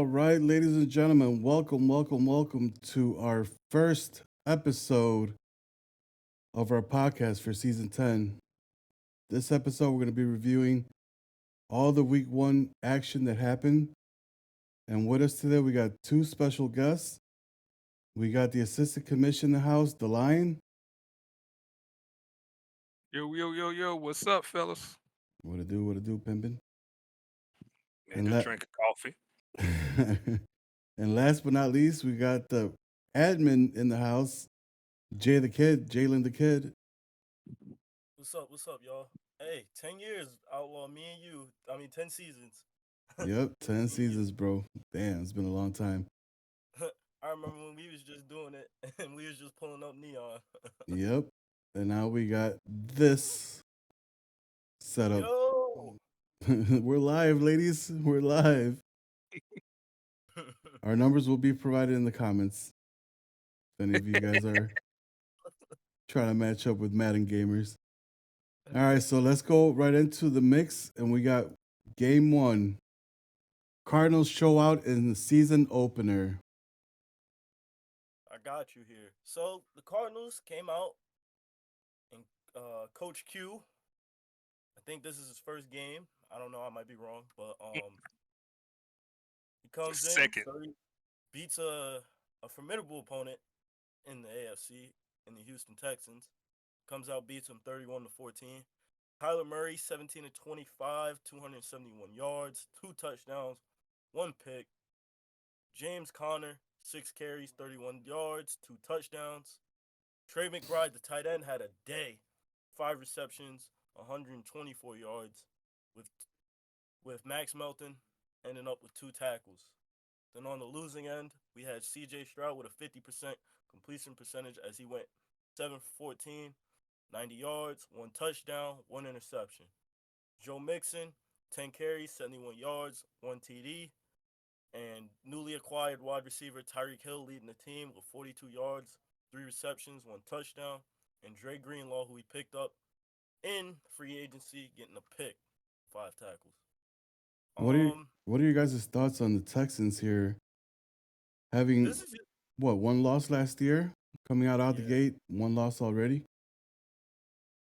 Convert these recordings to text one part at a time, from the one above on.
All right, ladies and gentlemen, welcome to our first episode of our podcast for season 10. This episode, we're going to be reviewing all the week one action that happened. And with us today, we got two special guests. We got the assistant commissioner in the house, the Lion. Yo, what's up, fellas? What it do, Pimpin'? Man, And just let drinking coffee. and last but not least, we got the admin in the house, Jalen the Kid. What's up? What's up, y'all? Hey, 10 years, Outlaw, me and you. I mean, 10 seasons. Yep, 10 Me and you. seasons, bro. Damn, it's been a long time. I remember when we was just doing it and we was just pulling up Neon. Yep. And now we got this setup. Yo! We're live, ladies. We're live. Our numbers will be provided in the comments. If any of you guys are trying to match up with Madden gamers. All right, so let's go right into the mix. And we got game one. Cardinals show out in the season opener. I got you here. So, the Cardinals came out and Coach Q, I think this is his first game. I don't know, I might be wrong, but he comes in, Second. beats a formidable opponent in the AFC, in the Houston Texans. Comes out, beats him 31-14. Kyler Murray, 17-25, 271 yards, 2 touchdowns, 1 pick. James Conner, 6 carries, 31 yards, 2 touchdowns. Trey McBride, the tight end, had a day. 5 receptions, 124 yards, with Max Melton ending up with 2 tackles. Then on the losing end, we had CJ Stroud with a 50% completion percentage as he went 7 for 14, 90 yards, 1 touchdown, 1 interception. Joe Mixon, 10 carries, 71 yards, 1 TD. And newly acquired wide receiver Tyreek Hill leading the team with 42 yards, 3 receptions, 1 touchdown. And Dre Greenlaw, who he picked up in free agency, getting a pick, 5 tackles. What are Um, what are your guys' thoughts on the Texans here? Having this is what, one loss last year? Coming out the yeah. gate, one loss already?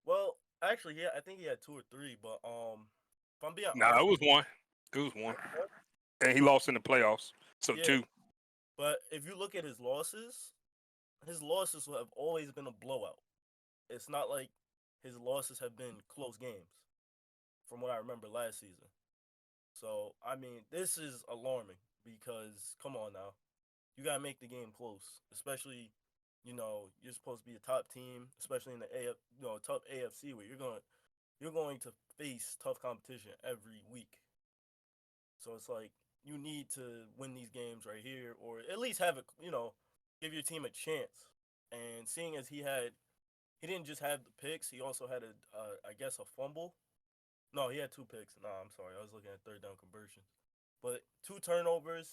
Well, actually, yeah, I think he had 2 or 3, but if I'm being Nah, it honest was with you, one. It was one. what? And he lost in the playoffs. So Yeah, two. but if you look at his losses have always been a blowout. It's not like his losses have been close games, from what I remember last season. So I mean, this is alarming because come on now, you gotta make the game close, especially you're supposed to be a top team, especially in the tough AFC where you're going to face tough competition every week. So it's like you need to win these games right here, or at least have give your team a chance. And seeing as he didn't just have the picks, he also had I guess a fumble. No, he had 2 picks. No, I'm sorry, I was looking at third down conversions. But 2 turnovers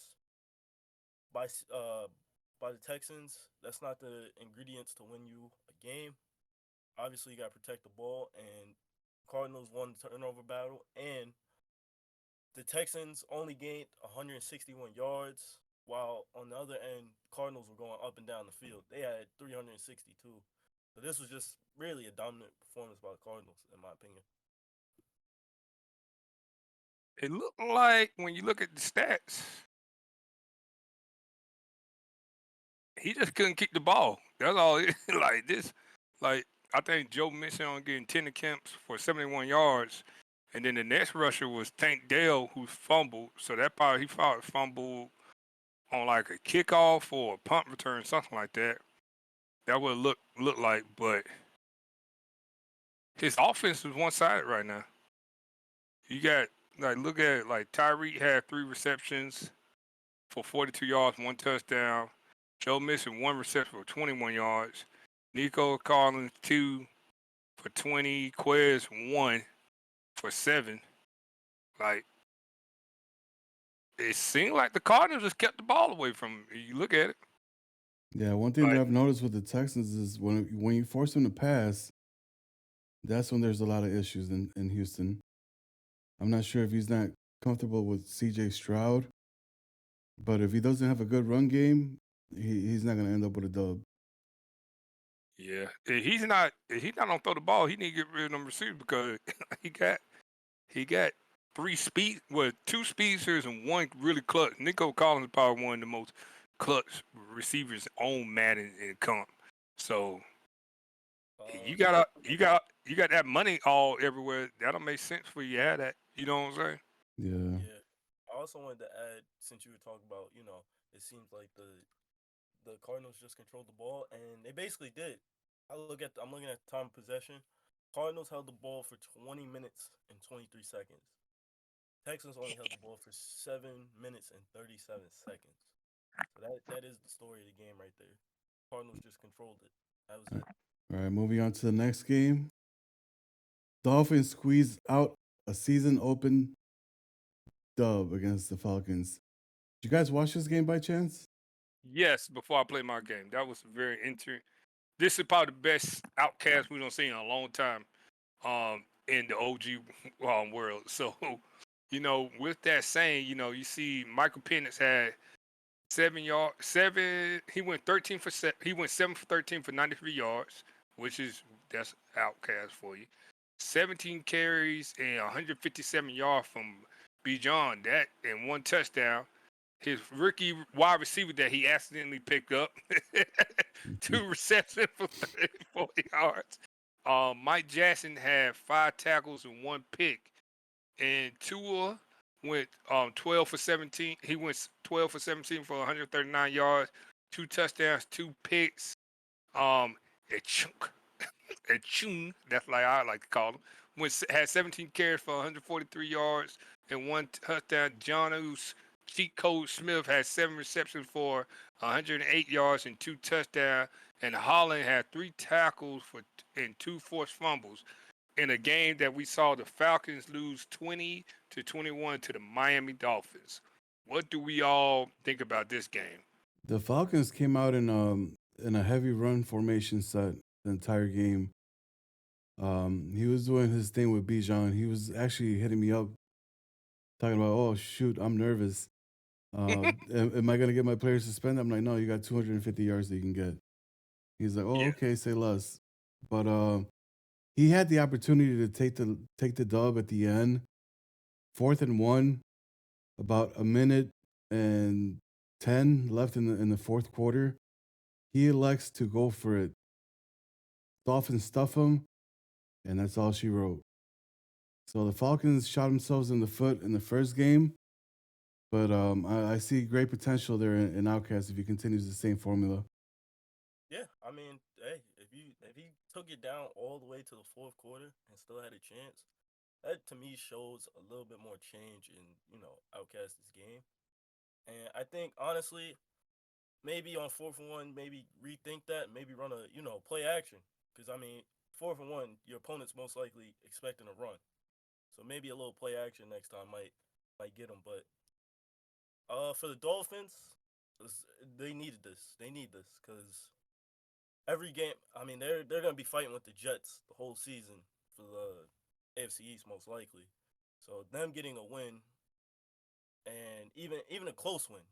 by by the Texans. That's not the ingredients to win you a game. Obviously, you got to protect the ball, and Cardinals won the turnover battle, and the Texans only gained 161 yards, while on the other end, Cardinals were going up and down the field. They had 362. So this was just really a dominant performance by the Cardinals, in my opinion. It looked like when you look at the stats, he just couldn't kick the ball. That's all. Like this, like I think Joe Mixon on getting 10 attempts for 71 yards, and then the next rusher was Tank Dell who fumbled. So that part he fumbled on like a kickoff or a punt return, something like that. That would look like, but his offense is one sided right now. You got like look at it, like Tyreek had 3 receptions for 42 yards, 1 touchdown. Joe Mixon 1 reception for 21 yards. Nico Collins 2 for 20. Quez 1 for 7. Like it seemed like the Cardinals just kept the ball away from him. You look at it. Yeah, one thing that Like I've noticed with the Texans is when you force them to pass, that's when there's a lot of issues in Houston. I'm not sure if he's not comfortable with CJ Stroud But if he doesn't have a good run game, he's not gonna end up with a dub. Yeah, he's not. He's not gonna throw the ball. He need to get rid of them receivers because he got two speedsters and one really clutch. Nico Collins is probably one of the most clutch receivers on Madden and comp. So you got that money all everywhere. That'll make sense for you to have that. You know what I'm saying? Yeah. Yeah. I also wanted to add, since you were talking about, it seems like the Cardinals just controlled the ball, and they basically did. I'm looking at the time of possession. Cardinals held the ball for 20 minutes and 23 seconds. Texans only held the ball for 7 minutes and 37 seconds. So that is the story of the game right there. Cardinals just controlled it. That was it. All right, moving on to the next game. Dolphins squeezed out a season open dub against the Falcons. Did you guys watch this game by chance? Yes. Before I play my game, that was very interesting. This is probably the best outcast we've seen in a long time. In the OG world. So, with that saying, you see Michael Penix had 7. He went 13 for 7. He went 7 for 13 for 93 yards, that's outcast for you. 17 carries and 157 yards from Bijan. That and 1 touchdown. His rookie wide receiver that he accidentally picked up, 2 receptions for 40 yards. Mike Jackson had 5 tackles and 1 pick, and Tua went 12 for 17. He went 12 for 17 for 139 yards, 2 touchdowns, 2 picks. A chunk, that's like I like to call him. Had 17 carries for 143 yards and 1 touchdown. Jonnu Cheat Code Smith had 7 receptions for 108 yards and 2 touchdowns. And Holland had 3 tackles and 2 forced fumbles in a game that we saw the Falcons lose 20-21 to the Miami Dolphins. What do we all think about this game? The Falcons came out in a heavy run formation set the entire game. He was doing his thing with Bijan. He was actually hitting me up, talking about, "Oh shoot, I'm nervous. Am I gonna get my players suspended?" I'm like, "No, you got 250 yards that you can get." He's like, "Oh, Yeah. okay, say less." But he had the opportunity to take the dub at the end. 4th and 1, about a minute and 10 left in the fourth quarter. He elects to go for it. Dolphins stuff him, and that's all she wrote. So the Falcons shot themselves in the foot in the first game, but I see great potential there in Outcast if he continues the same formula. Yeah, I mean, hey, if he took it down all the way to the fourth quarter and still had a chance, that to me shows a little bit more change in Outcast's game. And I think honestly, maybe on 4th and 1, maybe rethink that, maybe run a play action, because I mean 4th and 1, your opponent's most likely expecting a run, so maybe a little play action next time might get them. But for the Dolphins, they needed this. They need this because every game, I mean, they're gonna be fighting with the Jets the whole season for the AFC East most likely. So them getting a win, and even a close win,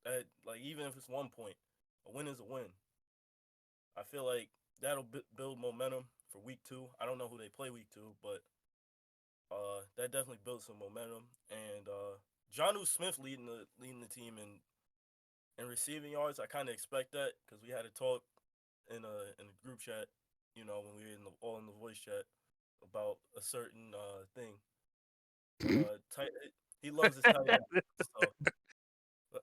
that like even if it's 1 point, a win is a win. I feel like that'll build momentum for week 2. I don't know who they play week 2, but that definitely builds some momentum. And Jonnu Smith leading the team in receiving yards. I kind of expect that because we had a talk in a group chat, when we were all in the voice chat about a certain thing. He loves his tight end. So,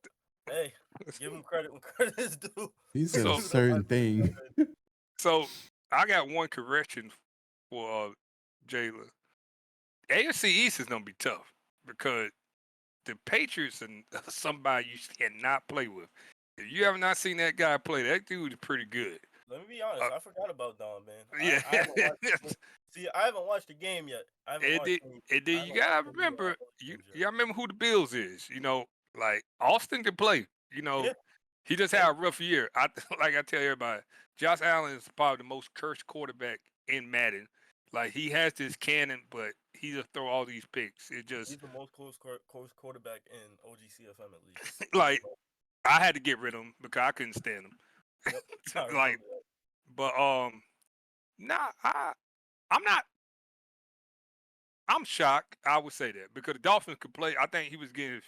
hey, give him credit when credit is due. He said a So- certain thing. So I got one correction for Jayla. AFC East is gonna be tough because the Patriots and somebody you cannot play with. If you have not seen that guy play, that dude is pretty good. Let me be honest. I forgot about Don, man. Yeah. I haven't watched the game yet. And then you gotta remember, you gotta remember who the Bills is. Like Austin can play. Yeah. He just had a rough year. I tell everybody, Josh Allen is probably the most cursed quarterback in Madden. Like he has this cannon, but he just throw all these picks. It just He's the most close quarterback in OGCFM at least. like I had to get rid of him because I couldn't stand him. Yep. I like, remember that. but nah, I'm not. I'm shocked. I would say that because the Dolphins could play. I think he was getting his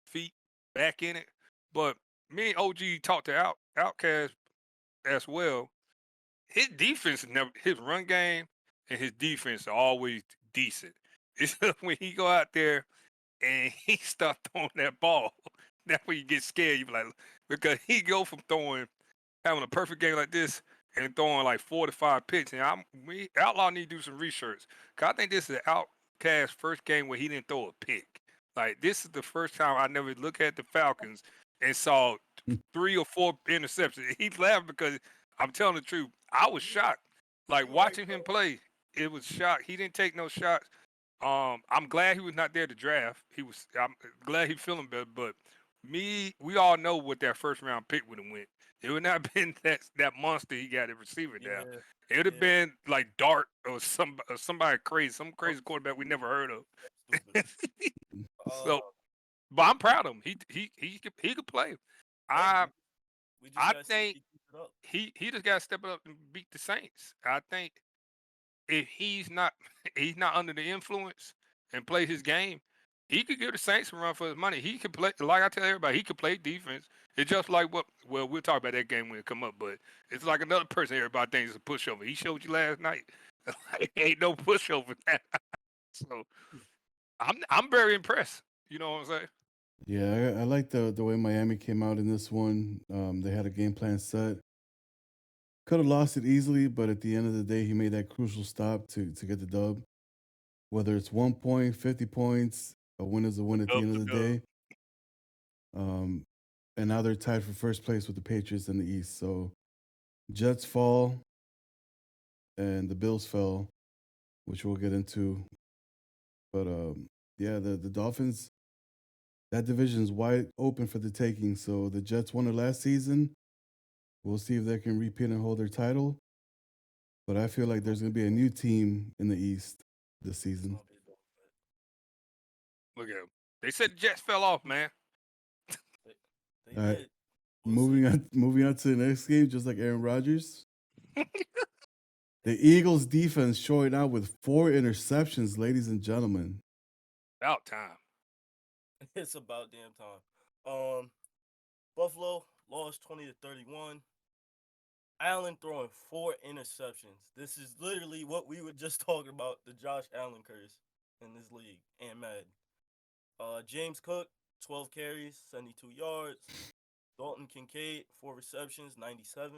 feet back in it. But me and OG talked to Outcast as well. His defense never, his run game and his defense are always decent. It's just when he go out there and he start throwing that ball, that's when you get scared. You be like, because he go from having a perfect game like this and throwing like 4 to 5 picks. And Outlaw need to do some research. Cause I think this is Outcast's first game where he didn't throw a pick. Like this is the first time I never looked at the Falcons and saw 3 or 4 interceptions. He laughed because I'm telling the truth. I was shocked. Like watching him play, it was shocked. He didn't take no shots. I'm glad he was not there to draft. I'm glad he's feeling better. But we all know what that first round pick would have went. It would not have been that monster he got at receiver now. Yeah. It would have been like Dart or somebody crazy, some crazy quarterback we never heard of. Stupid. So, but I'm proud of him. He could play. I we just gotta see if think he keeps it up. he just got to step it up and beat the Saints. I think if he's not under the influence and play his game, he could give the Saints a run for his money. He could play, like I tell everybody, he could play defense. It's just like we'll talk about that game when it come up, but it's like another person everybody thinks is a pushover. He showed you last night. Ain't no pushover. So I'm very impressed. You know what I'm saying? Yeah, I like the way Miami came out in this one. They had a game plan set. Could have lost it easily, but at the end of the day, he made that crucial stop to get the dub. Whether it's 1 point, 50 points, a win is a win at the end of the day. And now they're tied for first place with the Patriots in the East. So Jets fall and the Bills fell, which we'll get into. But yeah, the Dolphins, that division is wide open for the taking. So the Jets won it last season. We'll see if they can repeat and hold their title. But I feel like there's going to be a new team in the East this season. Look at him. They said the Jets fell off, man. They All right. did. Moving on to the next game, just like Aaron Rodgers. The Eagles defense showing out with 4 interceptions, ladies and gentlemen. About time. It's about damn time. Buffalo lost 20-31. Allen throwing 4 interceptions. This is literally what we were just talking about, the Josh Allen curse in this league and Madden. James Cook, 12 carries, 72 yards. Dalton Kincaid, 4 receptions, 97.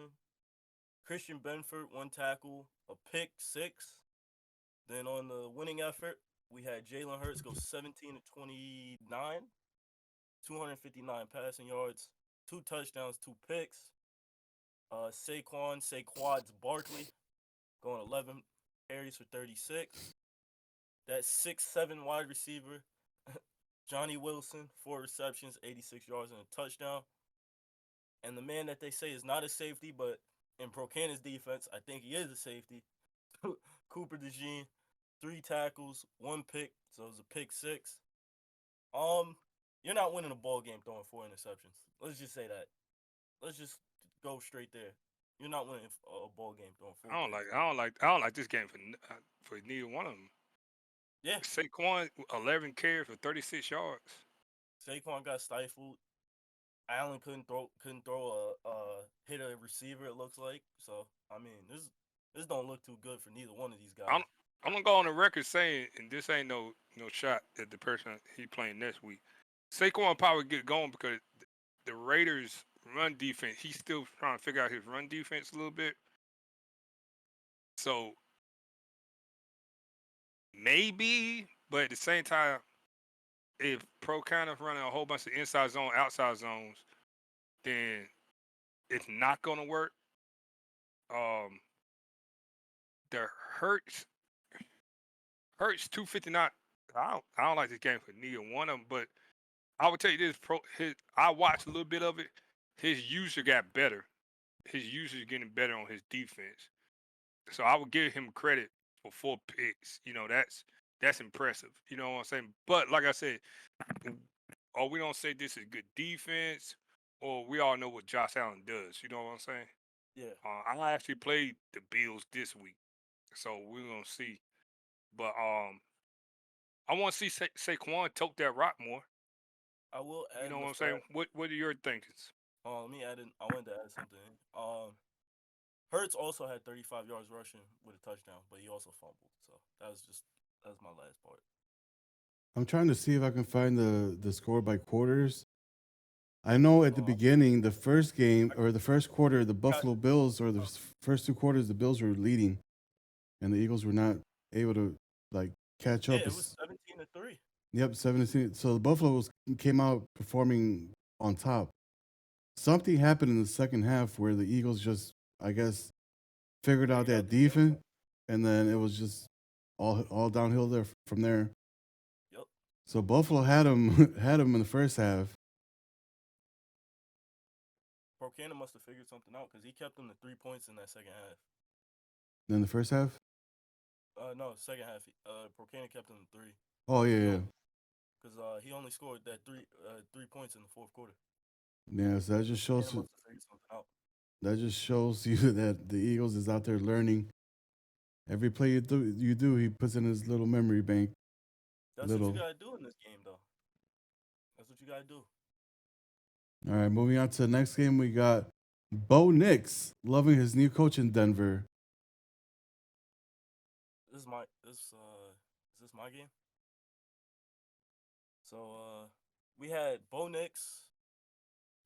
Christian Benford, 1 tackle, a pick, 6. Then on the winning effort, we had Jalen Hurts go 17-29, 259 passing yards, 2 touchdowns, 2 picks. Saquon's Barkley going 11 carries for 36. That 6'7" wide receiver, Johnny Wilson, 4 receptions, 86 yards, and a touchdown. And the man that they say is not a safety, but in Procana's defense, I think he is a safety. Cooper DeJean, 3 tackles, 1 pick, so it was a pick 6. You're not winning a ball game throwing 4 interceptions. Let's just say that. Let's just go straight there. You're not winning a ball game throwing 4. I don't like this game for neither one of them. Yeah. Saquon 11 carries for 36 yards. Saquon got stifled. Allen couldn't throw hit a receiver. It looks like. So I mean, this don't look too good for neither one of these guys. I'm gonna go on the record saying, and this ain't no shot at the person he playing next week. Saquon probably get going because the Raiders' run defense. He's still trying to figure out his run defense a little bit. So maybe, but at the same time, if Pro kind of running a whole bunch of inside zone, outside zones, then it's not gonna work. The Hurts 259. I don't like this game for neither one of them, but I would tell you this: I watched a little bit of it. His usage got better. His usage getting better on his defense. So I would give him credit for 4 picks. You know, that's that's impressive. You know what I'm saying? But like I said, or we don't say this is good defense, or we all know what Josh Allen does. You know what I'm saying? Yeah. I actually played the Bills this week, so we're gonna see. But I want to see Saquon tote that rock more. I will You add know in what the I'm saying? fact. What are your thinkings? Let me add in. I wanted to add something. Hurts also had 35 yards rushing with a touchdown, but he also fumbled. So that's my last part. I'm trying to see if I can find the score by quarters. I know at the beginning, the first game or the first quarter, the Buffalo Bills or the first two quarters, the Bills were leading, and the Eagles were not able to like catch Yeah, up. it was 17-3. Yep, 17. So the Buffaloes came out performing on top. Something happened in the second half where the Eagles just, I guess, figured out that defense, and then it was just all downhill there from there. Yep. So Buffalo had him in the first half. Procana must have figured something out because he kept them to 3 points in that second half. In the first half? No, second half. Procana kept them to 3. Oh yeah. Because he only scored that 3 points in the fourth quarter. Yeah, so that just shows Procana must have figured something out. that just shows you that the Eagles is out there learning. Every play you do, he puts in his little memory bank. That's what you gotta do in this game, though. That's what you gotta do. All right, moving on to the next game, we got Bo Nix loving his new coach in Denver. Is this my game? So we had Bo Nix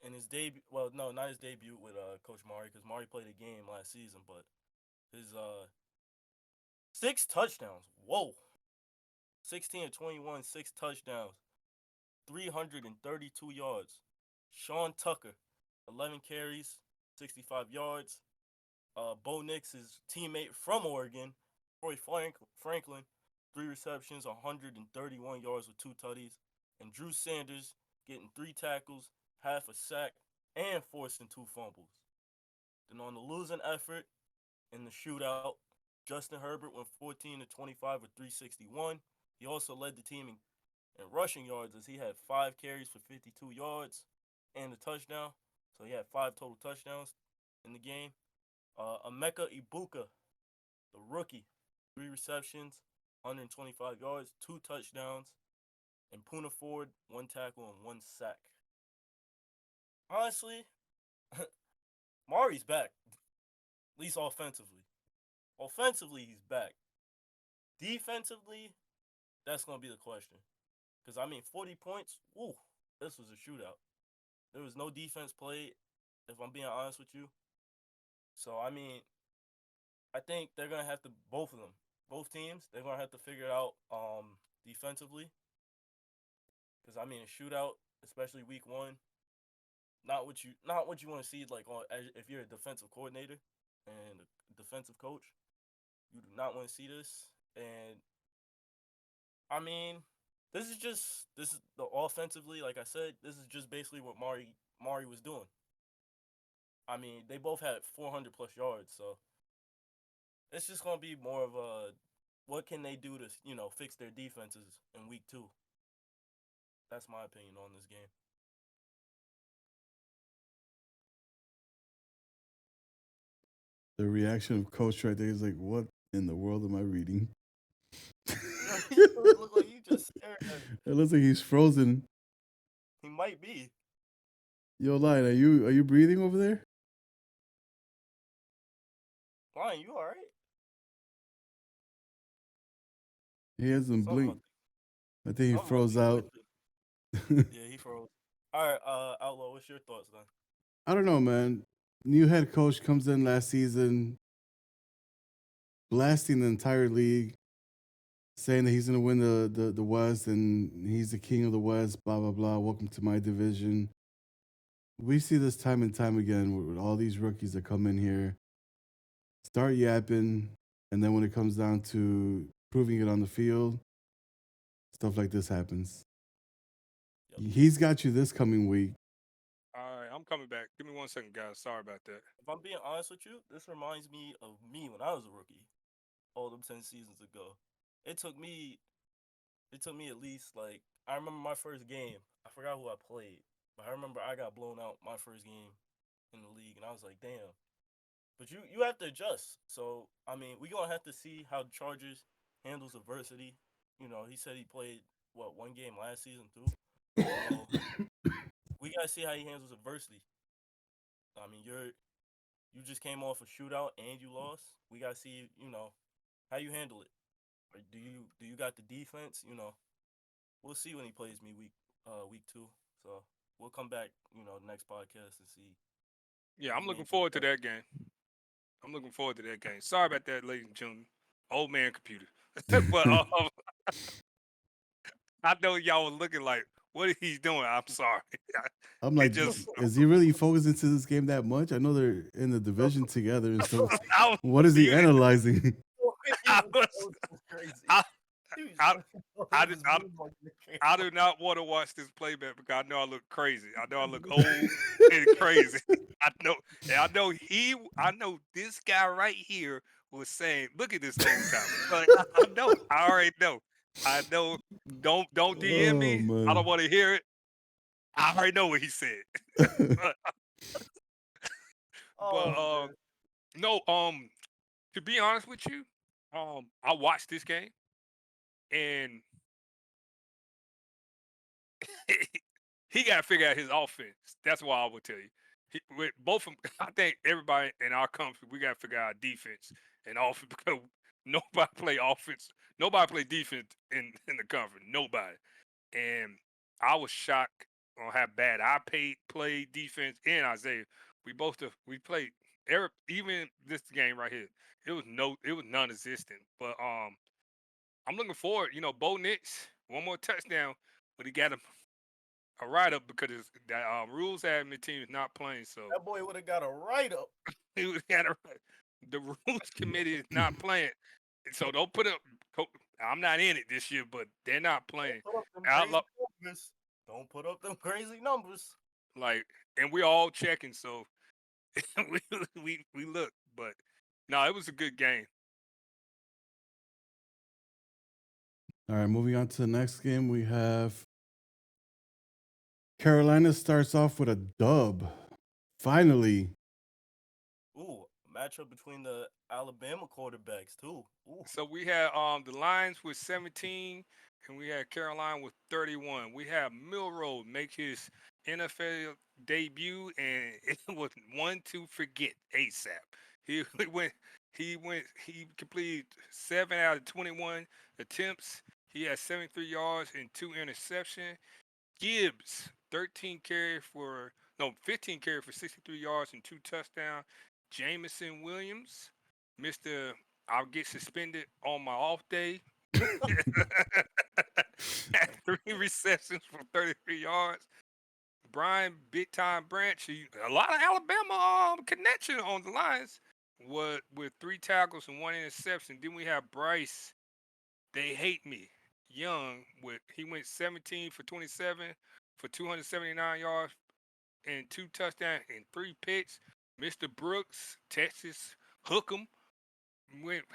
in his debut. Well, no, not his debut with Coach Mari, because Mari played a game last season, but his 6 touchdowns. Whoa. 16-21, 6 touchdowns, 332 yards. Sean Tucker, 11 carries, 65 yards. Bo Nix's teammate from Oregon, Troy Franklin, 3 receptions, 131 yards with 2 tutties. And Drew Sanders getting 3 tackles, half a sack, and forcing 2 fumbles. Then on the losing effort in the shootout, Justin Herbert went 14-25 with 361. He also led the team in rushing yards as he had 5 carries for 52 yards and a touchdown. So he had 5 total touchdowns in the game. Emeka Ibuka, the rookie, 3 receptions, 125 yards, 2 touchdowns. And Poona Ford, 1 tackle and 1 sack. Honestly, Mari's back, at least offensively. Offensively, he's back. Defensively, that's going to be the question. Because, 40 points, woo, this was a shootout. There was no defense played, if I'm being honest with you. So, I think they're going to have to, both of them, both teams, they're going to have to figure it out defensively. Because, a shootout, especially week 1, not what you want to see, like, if you're a defensive coordinator and a defensive coach. You do not want to see this. And, this is the offensively, like I said, this is just basically what Mari was doing. They both had 400 plus yards, so it's just gonna be more of a what can they do to fix their defenses in week 2. That's my opinion on this game. The reaction of Coach right there is like, "What in the world am I reading?" It look like you just stared at it. It looks like he's frozen. He might be. Yo, Lion, are you breathing over there? Lion, you all right? He hasn't blinked. I think he froze out. Yeah, he froze. All right, Outlaw, what's your thoughts then? I don't know, man. New head coach comes in last season, blasting the entire league, saying that he's going to win the West and he's the king of the West, blah, blah, blah. Welcome to my division. We see this time and time again with all these rookies that come in here, start yapping, and then when it comes down to proving it on the field, stuff like this happens. Yep. He's got you this coming week. All right, I'm coming back. Give me 1 second, guys. Sorry about that. If I'm being honest with you, this reminds me of me when I was a rookie, all them 10 seasons ago. It took me It took me at least like I remember my first game. I forgot who I played, but I remember I got blown out my first game in the league, and I was like, damn. But you have to adjust. So I mean, we gonna have to see how the Chargers handles adversity. You know, he said he played what one game last season too. So we gotta see how he handles adversity. I mean, you just came off a shootout and you lost. We gotta see, how you handle it. Or do you got the defense? We'll see when he plays me week 2. So we'll come back, next podcast and see Yeah, if I'm he looking maintains forward to that. that game. I'm looking forward to that game. Sorry about that, ladies and gentlemen. Old man computer. But I know y'all were looking like, what is he doing? I'm sorry. I'm It like, just is he really focused into this game that much? I know they're in the division together and stuff. I was, What is he you, analyzing? I It was, was crazy. I, He was, I, he I, was I, moonwalking the I camera. do not want to watch this playback because I know I look crazy. I know I look old and crazy. I know this guy right here was saying, "Look at this old timer." Like, I know, I already know. I know. Don't DM Oh me. I don't man. want to hear it. I already know what he said. but, but Oh man. no. To be honest with you, I watched this game and he got to figure out his offense. That's why I would tell you. With both of them, I think everybody in our country, we got to figure out defense and offense because nobody play offense. Nobody play defense in the country. Nobody. And I was shocked on how bad I played defense and Isaiah. We played even this game right here. It was non-existent. But I'm looking forward. Bo Nix, one more touchdown, but he got a write up because the rules admin team is not playing. So That boy would have got a write up. he would have the rules committee is not playing. So don't put up. I'm not in it this year, but they're not playing. Put up them crazy Outlaw, numbers. Don't put up them crazy numbers. like, and we're all checking. So we we look, but no, it was a good game. All right, moving on to the next game, we have Carolina starts off with a dub. Finally. Ooh, matchup between the Alabama quarterbacks too. Ooh. So we had the Lions with 17, and we had Carolina with 31. We have Milroe make his NFL debut, and it was one to forget ASAP. He he completed 7 out of 21 attempts. He had 73 yards and 2 interceptions. Gibbs 15 carry for 63 yards and 2 touchdowns. Jameson Williams, Mr. I'll get suspended on my off day. Had 3 receptions for 33 yards. Brian Big Time Branch, a lot of Alabama connection on the lines with 3 tackles and 1 interception. Then we have Bryce, they hate me, Young, he went 17 for 27 for 279 yards and 2 touchdowns and 3 picks. Mr. Brooks, Texas, hook 'em.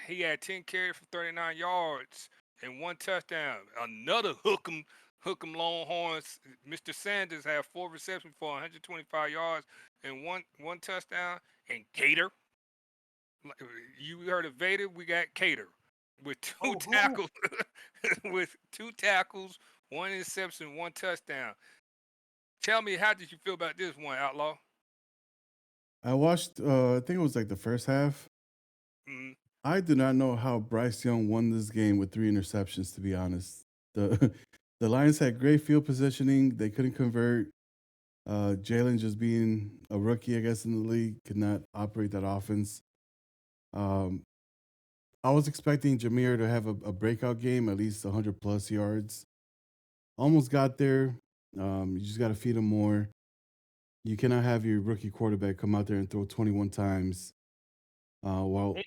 He had 10 carries for 39 yards and 1 touchdown. Another hook 'em Longhorns. Mr. Sanders had 4 receptions for 125 yards and one touchdown. And Cater, you heard of Vader? We got Cater with 2 Oh, who? tackles, with 2 tackles, 1 interception, 1 touchdown. Tell me, how did you feel about this one, Outlaw? I watched I think it was like the first half. Mm, I do not know how Bryce Young won this game with 3 interceptions, to be honest. The the Lions had great field positioning. They couldn't convert. Jalen, just being a rookie, I guess, in the league, could not operate that offense. Um, I was expecting Jameer to have a breakout game, at least 100 plus yards. Almost got there. You just got to feed him more. You cannot have your rookie quarterback come out there and throw 21 times, while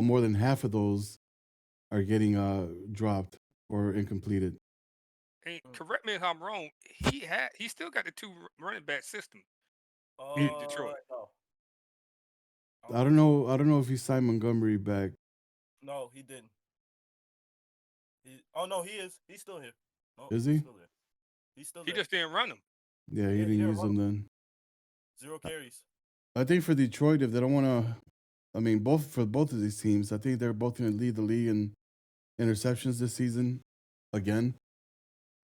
more than half of those are getting dropped or incompleted. and correct me if I'm wrong. He still got the 2 running back system in He- Detroit. No. I don't know. I don't know if he signed Montgomery back. No, he didn't. Oh no, he is. He's still here. No, Is he's he? still there. He's still He there. just didn't run them. Yeah, he Yeah, didn't he didn't use run them then. 0 carries. I think for Detroit, if they don't want to, I mean, both of these teams, I think they're both going to lead the league in interceptions this season again.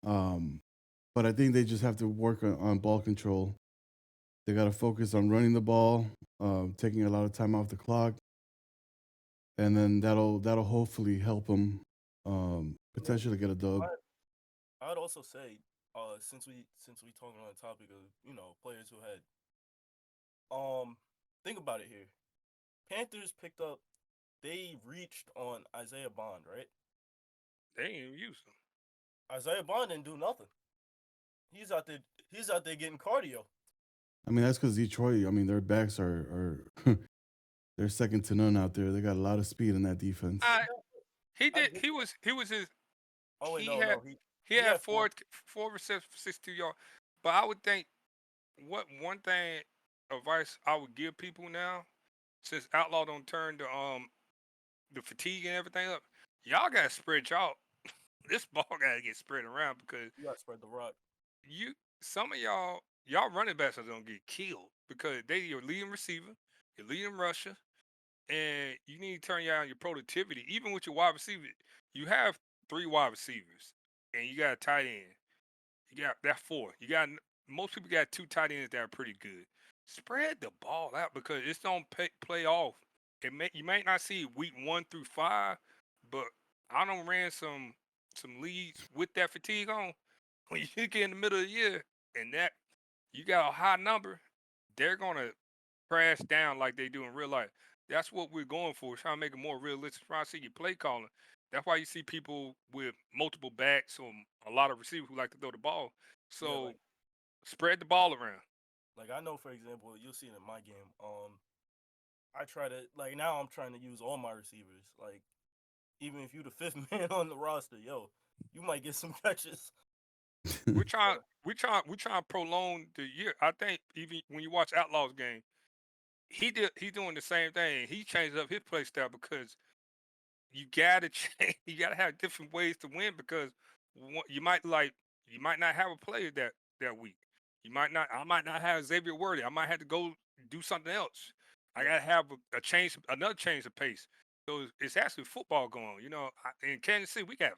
But I think they just have to work on ball control. They got to focus on running the ball, taking a lot of time off the clock, and then that'll hopefully help them potentially get a dub. I'd also say, since we talking on the topic of players who had, think about it here. Panthers picked up, they reached on Isaiah Bond, right? They ain't even use them. Isaiah Bond didn't do nothing. He's out there getting cardio. I mean, that's because Detroit. I mean, their backs are they're second to none out there. They got a lot of speed in that defense. He did. He was his. Oh wait, He no, had no, he had four receptions for 62 yards. But I would think one thing advice I would give people now, since Outlaw don't turn the fatigue and everything up, y'all gotta spread y'all. This ball gotta get spread around because you gotta spread the rock. Some of y'all running backs are gonna get killed because they your leading receiver, your leading rusher, and you need to turn your productivity. Even with your wide receiver, you have 3 wide receivers, and you got a tight end. You got that 4. You got most people got 2 tight ends that are pretty good. Spread the ball out because it's don't play off. You might not see week 1 through 5, but I don't ran some leads with that fatigue on. When you get in the middle of the year and that you got a high number, they're gonna crash down like they do in real life. That's what we're going for. Trying to make it more realistic. Trying to see your play calling. That's why you see people with multiple backs or a lot of receivers who like to throw the ball. So spread the ball around. Like I know, for example, you'll see it in my game. I try to now I'm trying to use all my receivers. Like even if you the 5th man on the roster, yo, you might get some catches. We're trying to prolong the year. I think even when you watch Outlaws game, he's doing the same thing. He changed up his play style because you gotta change. You gotta have different ways to win because you might not have a player that week. I might not have Xavier Worthy. I might have to go do something else. I gotta have another change of pace. So it's actually football going on. In Kansas City, we got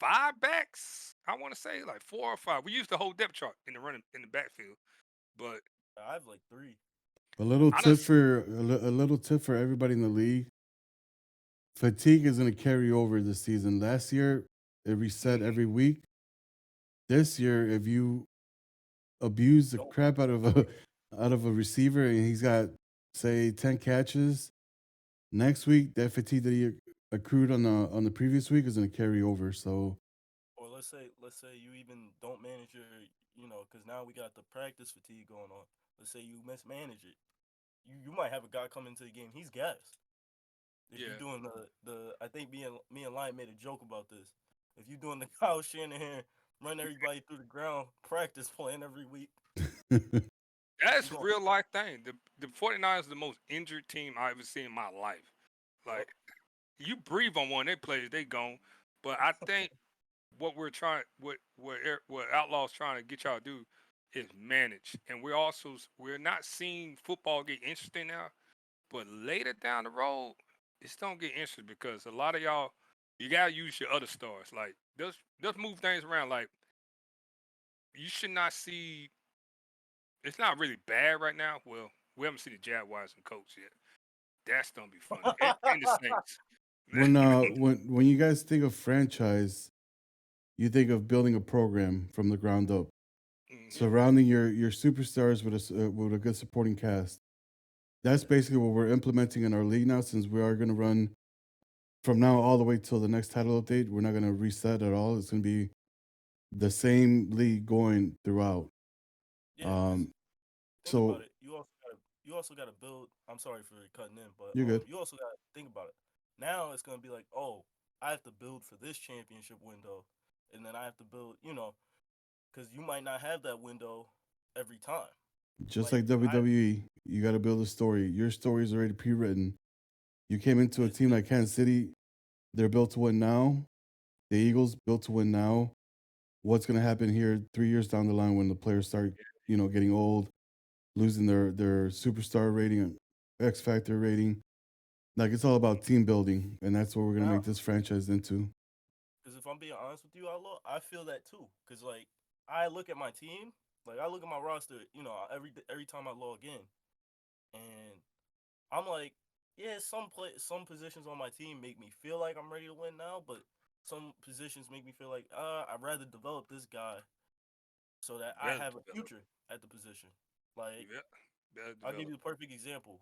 5 backs. I want to say like 4 or 5. We used the whole depth chart in the backfield, but I have like 3. A little tip for everybody in the league. Fatigue is going to carry over this season. Last year, it reset every week. This year, if you abuse the crap out of a receiver and he's got say 10 catches, next week that fatigue that he accrued on the previous week is going to carry over. So, or let's say you even don't manage your, because now we got the practice fatigue going on. Let's say you mismanage it. You might have a guy come into the game, he's gassed. If you're doing the I think me and Lion made a joke about this. If you're doing the Kyle Shanahan run everybody through the ground practice plan every week. That's a real life thing. The 49ers are the most injured team I've ever seen in my life. Like you breathe on one of their players, they gone. But I think what Outlaw's trying to get y'all to do is manage. And we're not seeing football get interesting now. But later down the road, it's gonna get interesting because a lot of y'all, you gotta use your other stars. Like just move things around. Like you should not see. It's not really bad right now. Well, we haven't seen the Jaguars and Colts yet. That's gonna be fun. And the Saints. when you guys think of franchise, you think of building a program from the ground up, surrounding your superstars with a good supporting cast. That's basically what we're implementing in our league now. Since we are going to run from now all the way till the next title update, we're not going to reset at all. It's going to be the same league going throughout. Yeah, so about it. You also got to build. I'm sorry for cutting in, but you're good. You also got to think about it. Now it's going to be like, oh, I have to build for this championship window, and then I have to build, because you might not have that window every time. Just like WWE, you got to build a story. Your story is already pre-written. You came into a team like Kansas City. They're built to win now. The Eagles built to win now. What's going to happen here 3 years down the line when the players start, getting old, losing their superstar rating, X Factor rating? Like, it's all about team building, and that's what we're going to Now, make this franchise into. because if I'm being honest with you, Outlaw, I feel that too. Because like I look at my team, like I look at my roster, every time I log in, and I'm like, yeah, some positions on my team make me feel like I'm ready to win now, but some positions make me feel like I'd rather develop this guy so that I Better have a develop. future at the position. Like Yeah, better I'll give develop. you a perfect example.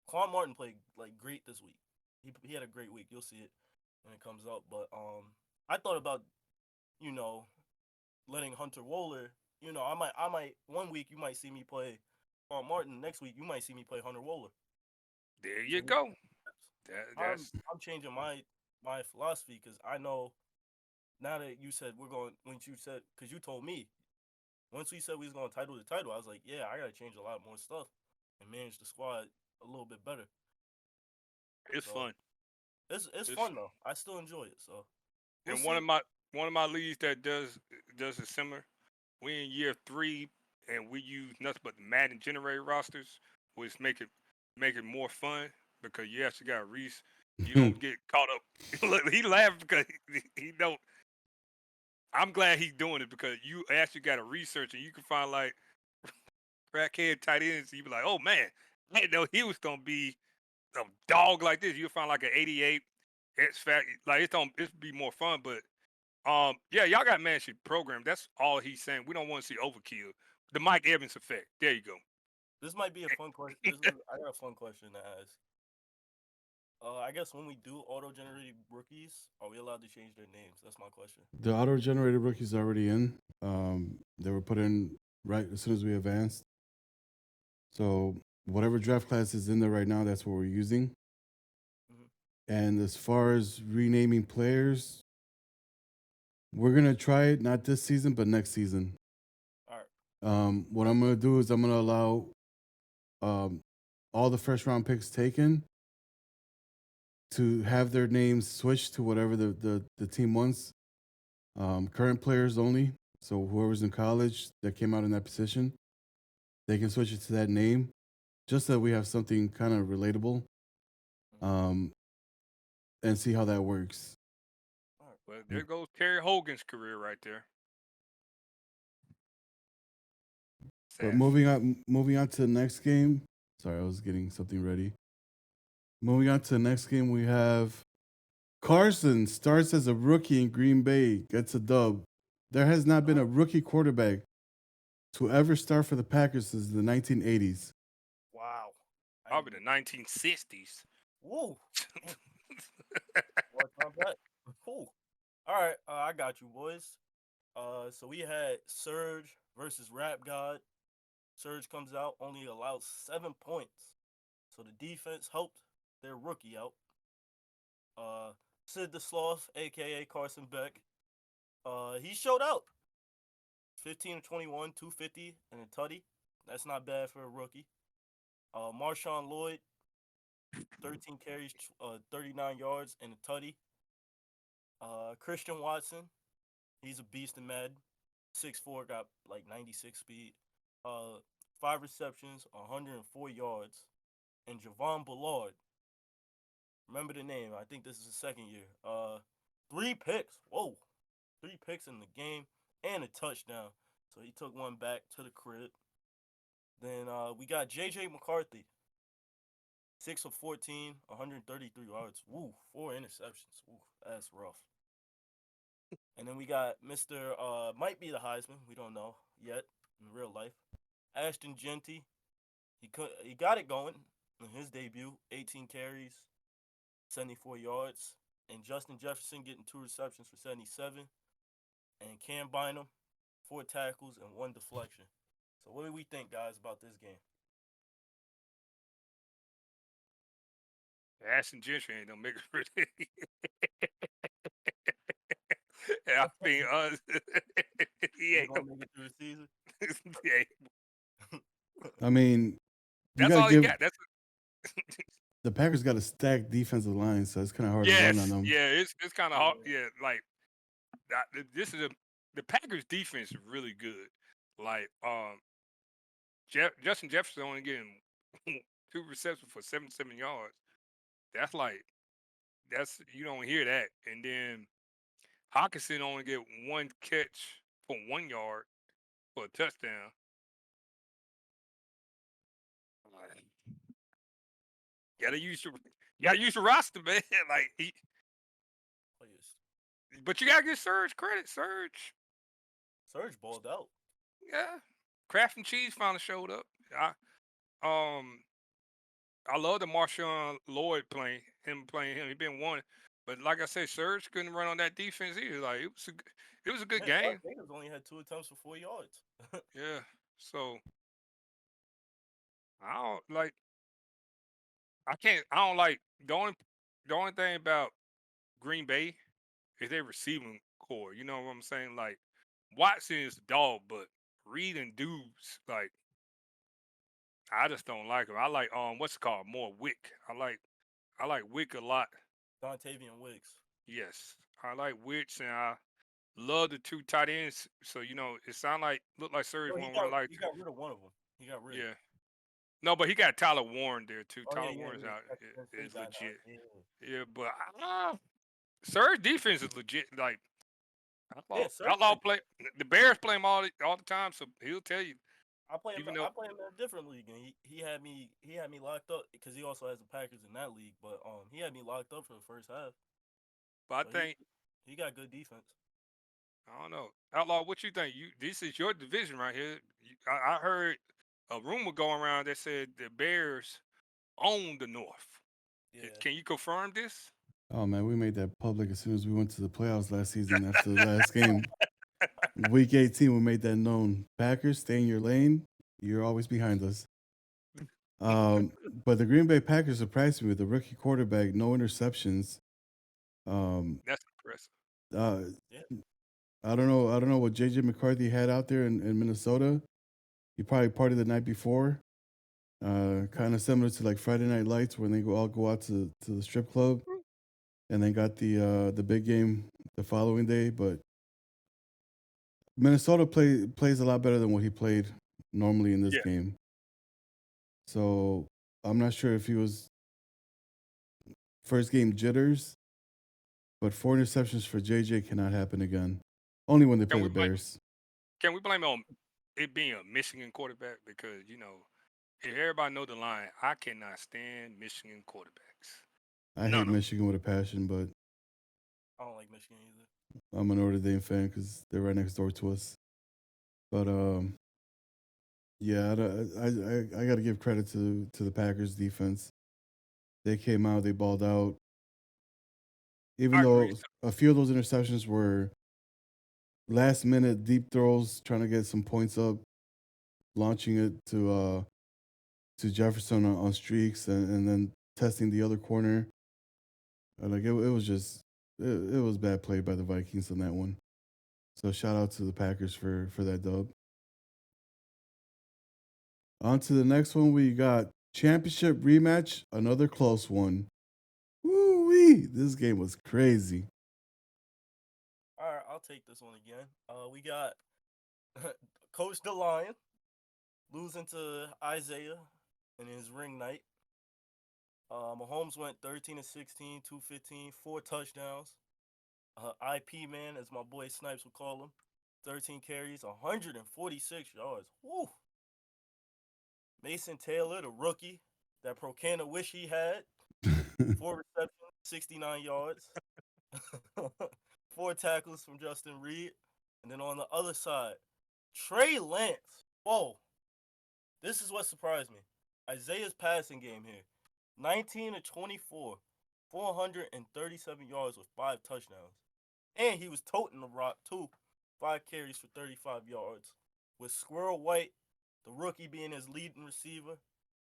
Quan Martin played like great this week. He had a great week. You'll see it when it comes up. But I thought about you know letting Hunter Wohler. I might 1 week you might see me play Quan Martin. Next week you might see me play Hunter Wohler. There So you go. I'm That's I'm changing my philosophy because I know now that you said we're going when you said because you told me once we said we was going title to title, I was like, yeah, I gotta change a lot more stuff and manage the squad a little bit better. it's So fun. it's It's fun though. I still enjoy it. So we'll and one see. of my leagues that does it similar. We in year 3 and we use nothing but the Madden generated rosters, which make it more fun because you actually got Reese. You don't get caught up. Look, he laughed because he don't. I'm glad he's doing it because you actually got to research and you can find like crackhead tight ends. You be like, oh man, I didn't know he was gonna be a dog like this. You'll find like an 88 X Factor. Like it's be more fun, but yeah, y'all got managed program. That's all he's saying. We don't want to see overkill. The Mike Evans effect. There you go. This might be a fun question. I got a fun question to ask. I guess when we do auto-generated rookies, are we allowed to change their names? That's my question. The auto-generated rookies are already in. They were put in right as soon as we advanced. So whatever draft class is in there right now, that's what we're using. Mhm. And as far as renaming players, we're gonna try it not this season, but next season. All right. What I'm gonna do is I'm gonna allow all the first round picks taken to have their names switched to whatever the team wants. Current players only. So whoever's in college that came out in that position, they can switch it to that name, just so that we have something kind of relatable, and see how that works. All right. Well, there goes Terry Hogan's career right there. But Sad. moving on to the next game. Sorry, I was getting something ready. Moving on to the next game, we have Carson starts as a rookie in Green Bay, gets a dub. There has not been a rookie quarterback to ever start for the Packers since the 1980s. Wow. Probably the 1960s. Woo. Watch my back. Woo. All right. I got you, boys. So we had Surge versus Rap God. Surge comes out, only allowed 7 points. So the defense helped their rookie out. Sid the Sloth, aka Carson Beck. He showed out. 15 to 21, 250, and a tutty. That's not bad for a rookie. Marshawn Lloyd, 13 carries, 39 yards, and a tutty. Christian Watson, he's a beast in Madden. 6'4", got like 96 speed. 5 receptions, 104 yards. And Javon Bullard, remember the name. I think this is his second year. 3 picks. Whoa. 3 picks in the game and a touchdown. So he took one back to the crib. Then we got J.J. McCarthy. 6 of 14, 133 yards. Woo, 4 interceptions. Woo, that's rough. And then we got Mr. Might be the Heisman. We don't know yet in real life. Ashton Genty. He got it going in his debut. 18 carries, 74 yards. And Justin Jefferson getting 2 receptions for 77. And Cam Bynum, 4 tackles and 1 deflection. So what do we think, guys, about this game? Ashton Gentry ain't gonna make it really. I mean, he Ain't ain't gonna make it through the season. yeah, I mean, you that's gotta all he give got. That's the Packers got a stacked defensive line, so it's kind of hard to run on Yes, them. yeah, it's kind of hard. Yeah, like this is the Packers defense is really good. Like Justin Jefferson only getting 2 receptions for 77 yards. That's like you don't hear that. And then Hawkinson only get 1 catch for 1 yard for a touchdown. Like, gotta use your roster, man. Like Players. but you gotta give Surge credit. Surge, Surge balled out. yeah. Kraft and Cheese finally showed up. Um I love the Marshawn Lloyd playing him. He been one, but like I said, Surge couldn't run on that defense either. Like it was a good Man, Josh game. Jacobs only had 2 attempts for 4 yards. Yeah. So I don't like. I can't. I don't like the only thing about Green Bay is their receiving core. You know what I'm saying? Like Watson is a dog, but Reed and dudes like I just don't like him. I like what's it called more Wick. I like Wick a lot. Dontavian Wicks. Yes, I like Wicks and I love the 2 tight ends. So it sound like look like Surge No, won't run like he got rid of one of them. He got rid. yeah. No, but he got Tyler Warren there too. Oh yeah, Tyler yeah, Warren's yeah. out That's the is guy now. legit. Yeah. Yeah, but Surge defense is legit. Like Yeah, Surge Outlaw play the Bears play him all the time, so he'll tell you. I play him. Even I though, play him in a different league, and he had me locked up because he also has the Packers in that league. But he had me locked up for the first half. but I So think he got good defense. I don't know. Outlaw, what you think? This is your division right here. I heard a rumor going around that said the Bears own the North. Yeah. Can you confirm this? Oh man, we made that public as soon as we went to the playoffs last season after the last game. Week 18, we made that known. Packers, stay in your lane. You're always behind us. But the Green Bay Packers surprised me with a rookie quarterback, no interceptions. That's impressive. Yeah. I don't know what JJ McCarthy had out there in Minnesota. He probably partied the night before. Kind of similar to like Friday Night Lights when they all go out to the strip club and then got the big game the following day. But Minnesota plays a lot better than what he played normally in this Yeah. game. So I'm not sure if he was first game jitters, but 4 interceptions for JJ cannot happen again. Only when they play the Bears. Can we blame it on it being a Michigan quarterback? Because if everybody know the line, I cannot stand Michigan quarterbacks. I hate Michigan with a passion, but I don't like Michigan either. I'm a Notre Dame fan because they're right next door to us. But yeah, I got to give credit to the Packers defense. They came out, they balled out. Even though a few of those interceptions were last minute deep throws, trying to get some points up, launching it to Jefferson on streaks, and then testing the other corner. Like it was just it was bad play by the Vikings on that one. So shout out to the Packers for that dub. On to the next one, we got championship rematch, another close one. Woo-wee! This game was crazy. All right, I'll take this one again. We got Coach DeLion losing to Isaiah in his ring night. Mahomes went 13 of 16, 215, 4 touchdowns. IP man, as my boy Snipes would call him, 13 carries, 146 yards. Woo! Mason Taylor, the rookie that Procana wish he had, 4 receptions, 69 yards. 4 tackles from Justin Reed. And then on the other side, Trey Lance. Whoa. This is what surprised me. Isaiah's passing game here. 19 of 24, 437 yards with 5 touchdowns. And he was toting the rock too. 5 carries for 35 yards. With Squirrel White, the rookie, being his leading receiver.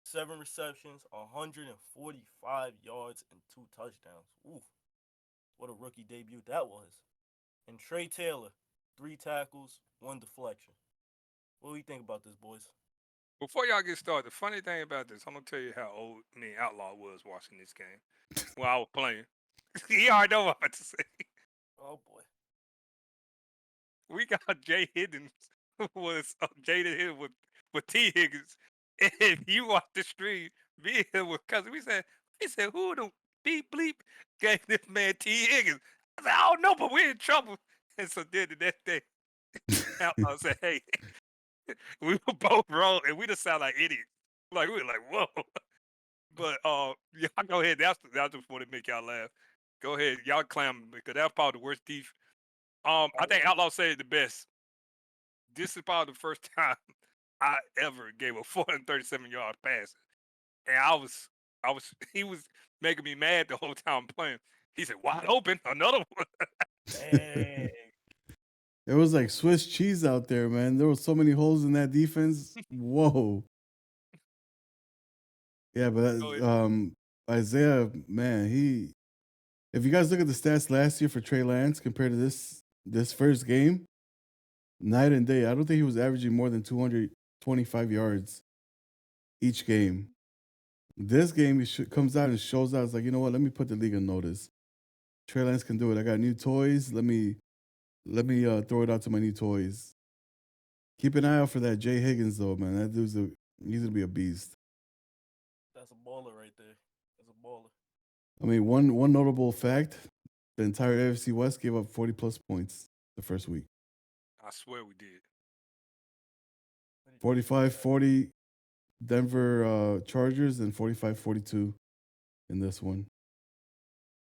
7 receptions, 145 yards, and 2 touchdowns. Ooh. What a rookie debut that was. And Trey Taylor, 3 tackles, 1 deflection. What do you think about this, boys? Before y'all get started, the funny thing about this, I'm gonna tell you how old me and Outlaw was watching this game while I was playing. He already know what I'm about to say. Oh boy. We got Jay Higgins was Jaden Higgins with T Higgins. And if you watch the stream, me and him was cousin. He said, who the beep bleep gave this man T Higgins? I said, I don't know, but we're in trouble. And so then the next day, Outlaw said, hey, we were both wrong, and we just sound like idiots. Like we were like, whoa. But y'all go ahead. That's just want to make y'all laugh. Go ahead, y'all clam because that's probably the worst thief. I think Outlaw said it the best. This is probably the first time I ever gave a 437-yard pass, and he was making me mad the whole time playing. He said, "Wide open, another one." Dang. It was like Swiss cheese out there, man. There were so many holes in that defense. Whoa. Yeah, but Go ahead. Isaiah, man, if you guys look at the stats last year for Trey Lance compared to this first game, night and day. I don't think he was averaging more than 225 yards each game. This game, comes out and shows out. It's like, you know what? Let me put the league on notice. Trey Lance can do it. I got new toys. Let me throw it out to my new toys. Keep an eye out for that Jay Higgins, though, man. That dude's he's gonna be a beast. That's a baller right there. That's a baller. I mean, one notable fact: the entire AFC West gave up 40+ points the first week. I swear we did. 45-40 Denver Chargers and 45-42 in this one.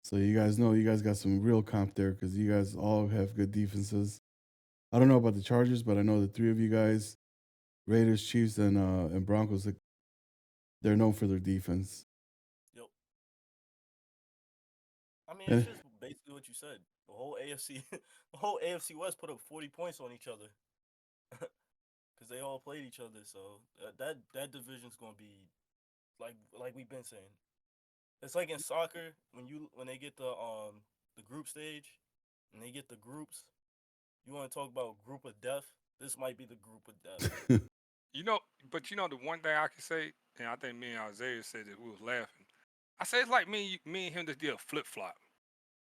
So you guys know you guys got some real comp there because you guys all have good defenses. I don't know about the Chargers, but I know the three of you guys, Raiders, Chiefs, and Broncos, they're known for their defense. Yep. I mean, it's just basically what you said. The whole AFC West put up 40 points on each other because they all played each other. So that division's gonna be like we've been saying. It's like in soccer when they get the group stage and they get the groups. You want to talk about group of death? This might be the group of death. But the one thing I can say, and I think me and Isaiah said that we was laughing. I said it's like me and him just did a flip flop.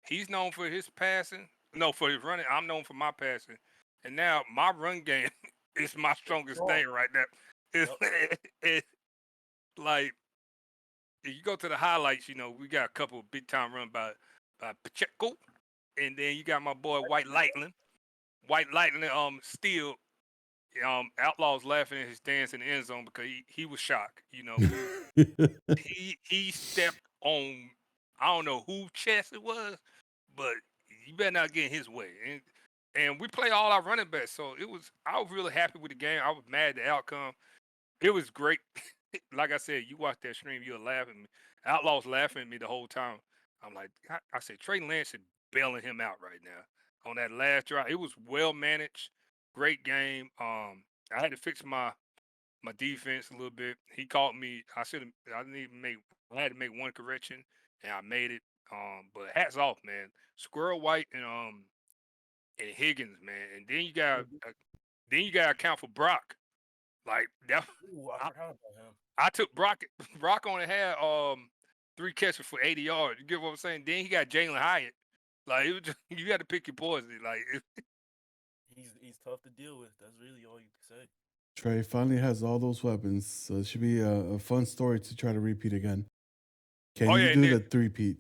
He's known for his passing, no, for his running. I'm known for my passing, and now my run game is my strongest thing right now. It's like if you go to the highlights, we got a couple of big time run by Pacheco, and then you got my boy White Lightning. White Lightning still Outlaw's laughing at his dance in the end zone because he was shocked. He stepped on, I don't know who chest it was, but you better not get in his way. And we play all our running backs, so I was really happy with the game. I was mad at the outcome. It was great. Like I said, you watch that stream, you're laughing. Outlaw's laughing at me the whole time. I'm like, I said, Trey Lance is bailing him out right now on that last drive. It was well managed, great game. I had to fix my defense a little bit. He caught me. I had to make one correction, and I made it. But hats off, man. Squirrel White and Higgins, man. And then you got to account for Brock. Like that. Ooh, I forgot about him. I took Brock. Brock only had 3 catches for 80 yards. You get what I'm saying? Then he got Jalen Hyatt. Like it was just, you got to pick your poison. Like he's tough to deal with. That's really all you can say. Trey finally has all those weapons, so it should be a fun story to try to repeat again. Can you do the three-peat?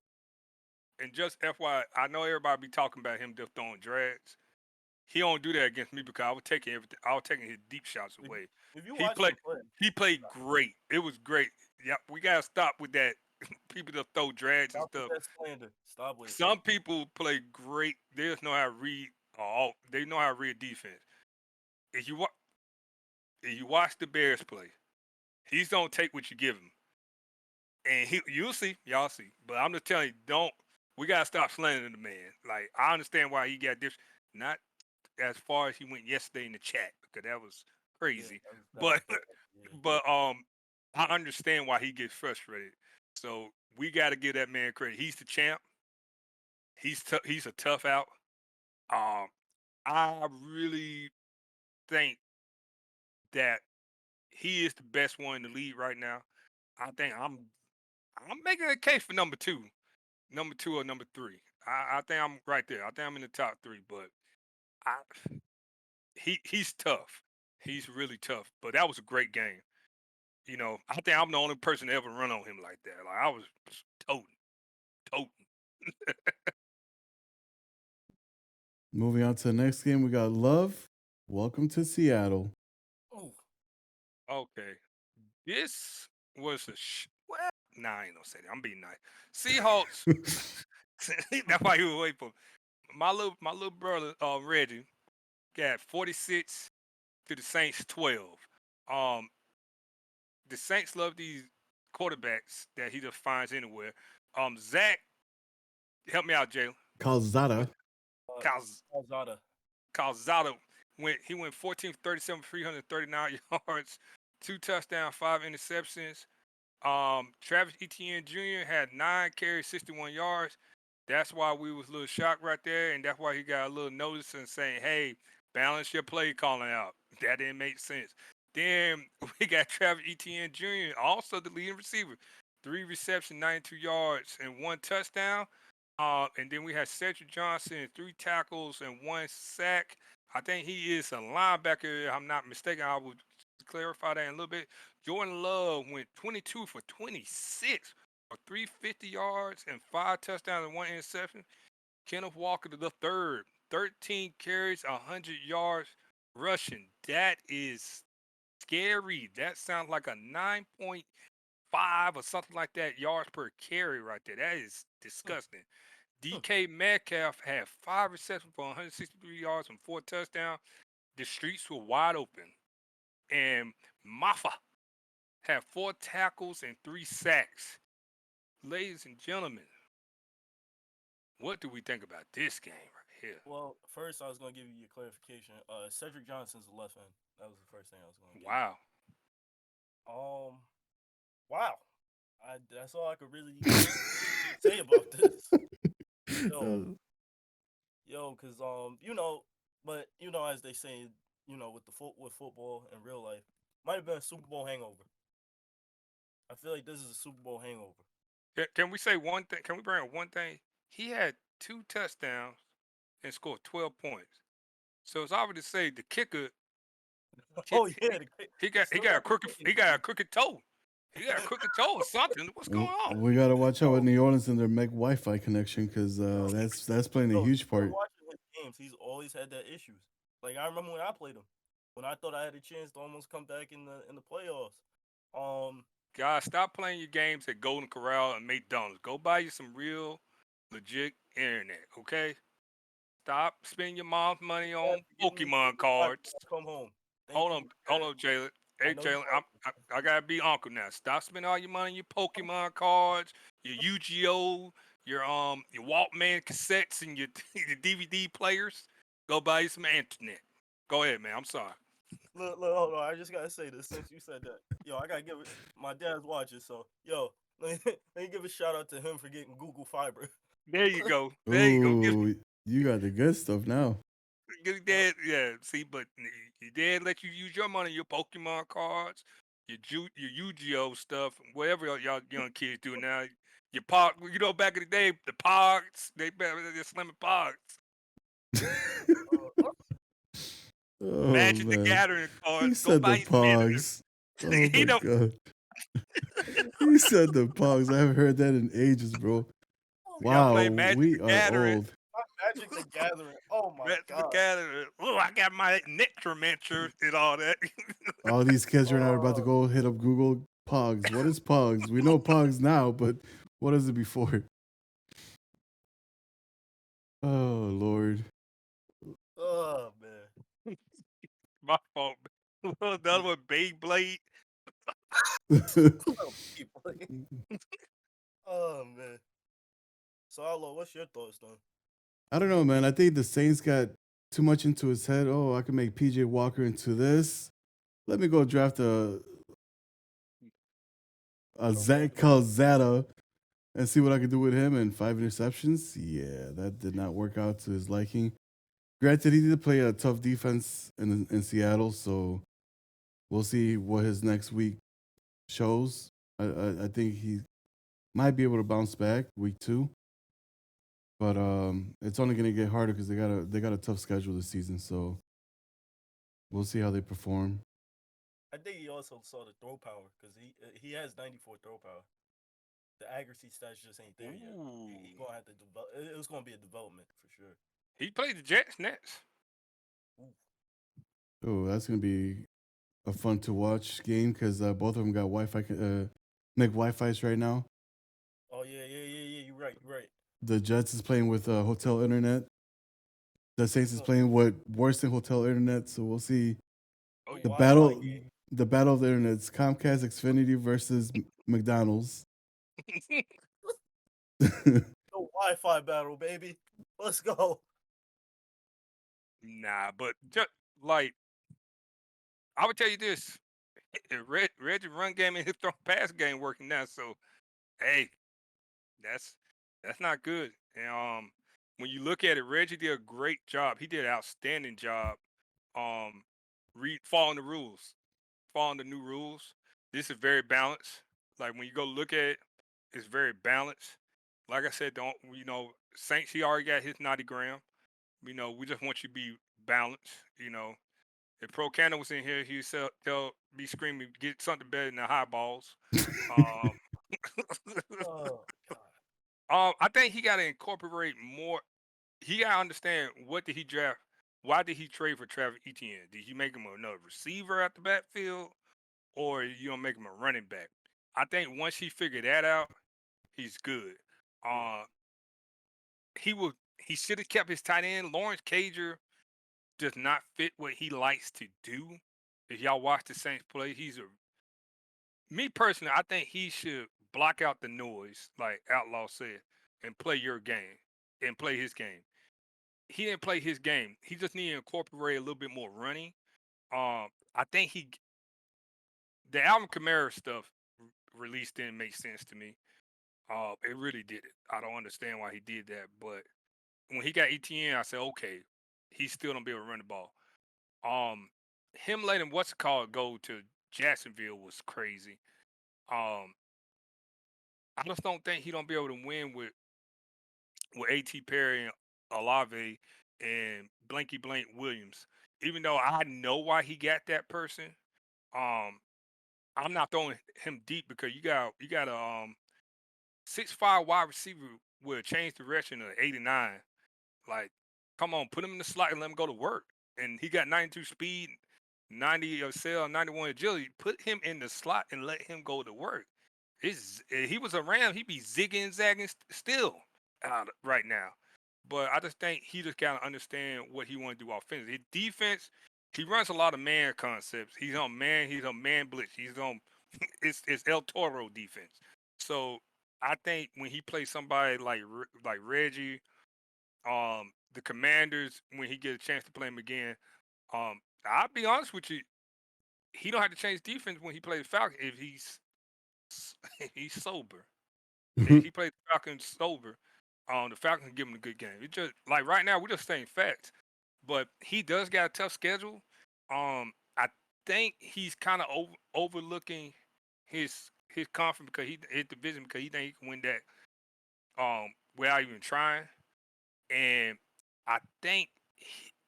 And just FYI, I know everybody be talking about him just throwing drags. He don't do that against me because I was taking everything. I was taking his deep shots away. He played great. It was great. Yeah, we gotta stop with that. People that throw drags and stuff. That slander. Stop with it. Some people play great. They just know how to read. They know how to read defense. If you watch the Bears play, he's gonna take what you give him, and you'll see, y'all see. But I'm just telling you, we gotta stop slandering the man. Like I understand why he got this, not as far as he went yesterday in the chat because that was crazy. Yeah, but I understand why he gets frustrated. So we got to give that man credit. He's the champ. He's a tough out. I really think that he is the best one in the league right now. I think I'm making a case for number two or number three. I think I'm right there. I think I'm in the top three, but I he's tough. He's really tough. But that was a great game. I think I'm the only person to ever run on him like that. Like I was toting. Moving on to the next game, we got Love. Welcome to Seattle. Oh, Okay. This was a well, nah, I ain't gonna say that. I'm being nice. Seahawks. That's why he was waiting for my little brother Reggie got 46 to the Saints 12. Um, the Saints love these quarterbacks that he just finds anywhere. Zach, help me out, Jalen. Calzada. Calzada. Calzada went 14 for 37, 339 yards, 2 touchdowns, 5 interceptions. Travis Etienne Jr. had 9 carries, 61 yards. That's why we was a little shocked right there, and that's why he got a little notice and saying, "Hey, balance your play calling out." That didn't make sense. Then we got Travis Etienne Jr., also the leading receiver, 3 receptions, 92 yards, and 1 touchdown. And then we had Cedric Johnson, 3 tackles and 1 sack. I think he is a linebacker, if I'm not mistaken. I would clarify that in a little bit. Jordan Love went 22 for 26 for 350 yards and 5 touchdowns and 1 interception. Kenneth Walker the third, 13 carries, 100 yards rushing. That is scary. That sounds like a 9.5 or something like that yards per carry right there. That is disgusting. DK Metcalf had 5 receptions for 163 yards and 4 touchdowns. The streets were wide open. And Maffa had 4 tackles and 3 sacks. Ladies and gentlemen, what do we think about this game right here? Well, first I was gonna give you your clarification. Cedric Johnson's the left end. That was the first thing I was gonna give. Wow. Wow. That's all I could really say about this. Cause but as they say, with football and real life, might have been a Super Bowl hangover. I feel like this is a Super Bowl hangover. Can we say one thing? Can we bring up one thing? He had 2 touchdowns and scored 12 points. So it's obvious to say the kicker. Oh yeah, he got a crooked toe. He got a crooked toe or something. What's going on? We gotta watch out with New Orleans and their Meg Wi-Fi connection because that's playing a huge part. Watching his games, he's always had that issues. Like I remember when I played him, when I thought I had a chance to almost come back in the playoffs. Guys, stop playing your games at Golden Corral and McDonald's. Go buy you some real, legit internet, okay? Stop spending your mom's money on Pokemon cards. Come home. Hold on, Jalen. Hey, Jalen, I gotta be uncle now. Stop spending all your money on your Pokemon cards, your Yu-Gi-Oh, your Walkman cassettes, and your DVD players. Go buy you some internet. Go ahead, man. I'm sorry. Look, hold on. I just gotta say this since you said that. Yo, I gotta give it. My dad's watching, so let me give a shout out to him for getting Google Fiber. There you go. Ooh, you got the good stuff now. Your dad, yeah. See, but your dad let you use your money, your Pokemon cards, your Yu-Gi-Oh stuff, whatever y'all young kids do now. Your Pog, back in the day, the Pogs, they're slamming Pogs. Magic the Gathering cards. He said the Pogs. Oh my God. He said the Pogs. I haven't heard that in ages, bro. Wow, we are old. Magic the Gathering. Oh my Magic God. The Gathering. Oh, I got my Necromancer and all that. All these kids are now about to go hit up Google Pogs. What is Pogs? We know Pogs now, but what is it before? Oh, Lord. Oh, man. My fault. The other one, Beyblade. Oh, man. So, Allo, what's your thoughts, though? I don't know, man. I think the Saints got too much into his head. Oh, I can make PJ Walker into this. Let me go draft a Zach Calzada and see what I can do with him. And 5 interceptions. Yeah, that did not work out to his liking. Granted, he did play a tough defense in Seattle, so we'll see what his next week shows. I think he might be able to bounce back week 2, but it's only gonna get harder because they got a tough schedule this season. So we'll see how they perform. I think he also saw the throw power because he has 94 throw power. The accuracy stats just ain't there yet. He Ooh. gonna have to develop. It was gonna be a development for sure. He played the Jets next. Ooh. Oh, that's gonna be a fun to watch game because both of them got Wi-Fi, make Wi-Fi's right now. Oh yeah. You're right. You're right. The Jets is playing with hotel internet. The Saints is Gonna- playing with worse than hotel internet. So we'll see Oh, the yeah. the Wi-Fi battle. game. The battle of the internet. It's Comcast Xfinity versus McDonald's. The Wi-Fi battle, baby. Let's go. Nah, but just like I would tell you this, Reggie run game and his throw pass game working now. So hey, that's that's not good. And when you look at it, Reggie did a great job. He did an outstanding job. Um, following the rules, following the new rules. This is very balanced. Like when you go look at it, it's very balanced. Like I said, don't Saints. He already got his 90 gram. We just want you to be balanced. If Pro Cannon was in here, they'll be screaming, get something better than the high balls. Um, Oh God. I think he got to incorporate more. He got to understand what did he draft. Why did he trade for Travis Etienne? Did you make him another receiver at the backfield, or you gonna make him a running back? I think once he figured that out, he's good. Yeah. Uh, he should have kept his tight end. Lawrence Cager does not fit what he likes to do. If y'all watch the Saints play, me personally, I think he should block out the noise, like Outlaw said, and play your game and play his game. He didn't play his game. He just need to incorporate a little bit more running. I think the Alvin Kamara stuff released didn't make sense to me. It really did it. I don't understand why he did that, but when he got ETN, I said, okay, he still don't be able to run the ball. Him letting what's it called go to Jacksonville was crazy. Um, I just don't think he don't be able to win with A.T. Perry and Olave and Blanky Blank Williams. Even though I know why he got that person, um, I'm not throwing him deep because you got a 6'5" wide receiver with a change direction of 89. Like, come on, put him in the slot and let him go to work. And he got 92 speed, 90 of cell, 91 agility. Put him in the slot and let him go to work. He was around, he'd be zigging and zagging still out right now. But I just think he just gotta understand what he want to do offensively. His defense, he runs a lot of man concepts. He's on man blitz. He's on it's El Toro defense. So I think when he plays somebody like Reggie, the Commanders, when he gets a chance to play him again, I'll be honest with you, he don't have to change defense when he plays Falcon if if he's sober. If he plays Falcons sober, the Falcons give him a good game. It just like right now we're just saying facts, but he does got a tough schedule. I think he's kind of overlooking his conference because his division because he think he can win that without even trying. And I think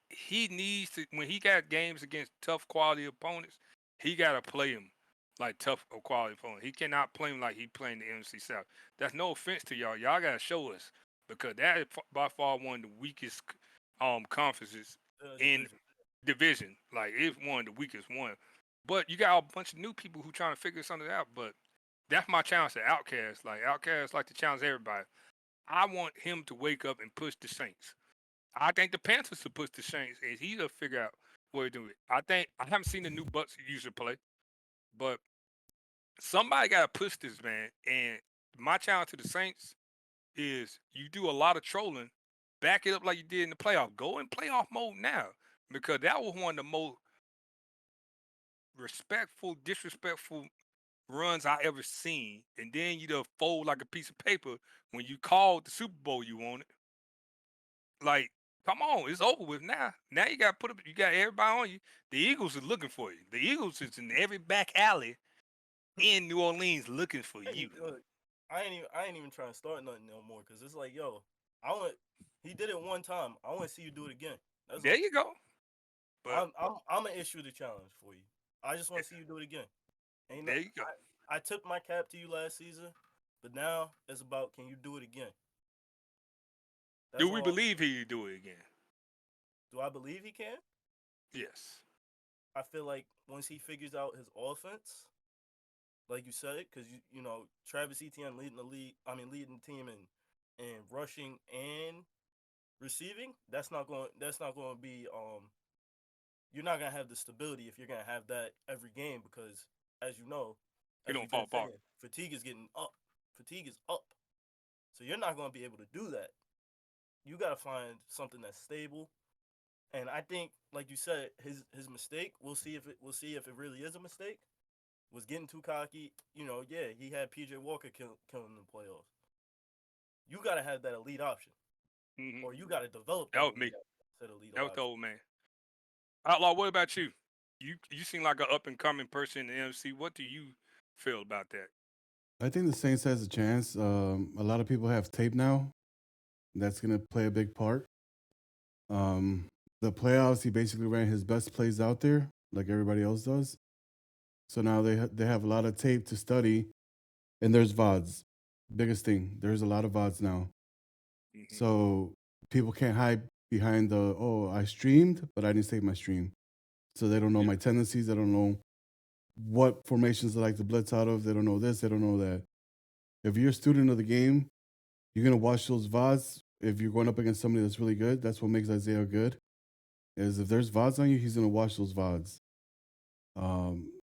he needs to when he got games against tough quality opponents, he got to play them like tough quality opponents. He cannot play them like he playing the NFC South. That's no offense to y'all. Y'all got to show us because that is by far one of the weakest conferences in division. Like it's one of the weakest one. But you got a bunch of new people who trying to figure something out. But that's my challenge to Outcast. Like Outcast like to challenge everybody. I want him to wake up and push the Saints. I think the Panthers will push the Saints and he'll figure out what to do it. I haven't seen the new Bucks user play, but somebody got to push this man. And my challenge to the Saints is you do a lot of trolling, back it up like you did in the playoff. Go in playoff mode now because that was one of the most disrespectful runs I ever seen. And then you just fold like a piece of paper when you called the Super Bowl you wanted. Like, Come on, it's over with now. Now you got to put up. You got everybody on you. The Eagles are looking for you. The Eagles is in every back alley in New Orleans looking for you. Look, I ain't even trying to start nothing no more because it's like, yo, he did it one time. I want to see you do it again. That's There all. you go. But I'm gonna issue the challenge for you. I just want to see you do it again. Ain't no, there you go. I took my cap to you last season, but now it's about can you do it again? That's Do we all. believe he do it again? Do I believe he can? Yes. I feel like once he figures out his offense, like you said, because you know Travis Etienne leading the league. I mean leading the team in rushing and receiving. That's not going to be You're not gonna have the stability if you're gonna have that every game because, as you know, He as don't we've fall been apart. saying, fatigue is getting up. Fatigue is up. So you're not gonna be able to do that. You gotta find something that's stable. And I think, like you said, his mistake. We'll see if it really is a mistake. Was getting too cocky. You know, yeah, he had PJ Walker killing the playoffs. You gotta have that elite option, Mm-hmm. or you gotta develop That that was me. elite That was the option. old man. Outlaw, what about you? You seem like an up and coming person in the NFC. What do you feel about that? I think the Saints has a chance. A lot of people have tape now. That's going to play a big part. The playoffs, he basically ran his best plays out there, like everybody else does. So now they have a lot of tape to study, and there's VODs. Biggest thing, there's a lot of VODs now. Mm-hmm. So people can't hide behind the, oh, I streamed, but I didn't save my stream. So they don't know my tendencies. They don't know what formations I like to blitz out of. They don't know this. They don't know that. If you're a student of the game, you're going to watch those VODs. If you're going up against somebody that's really good, that's what makes Isaiah good. Is if there's VODs on you, he's going to watch those VODs.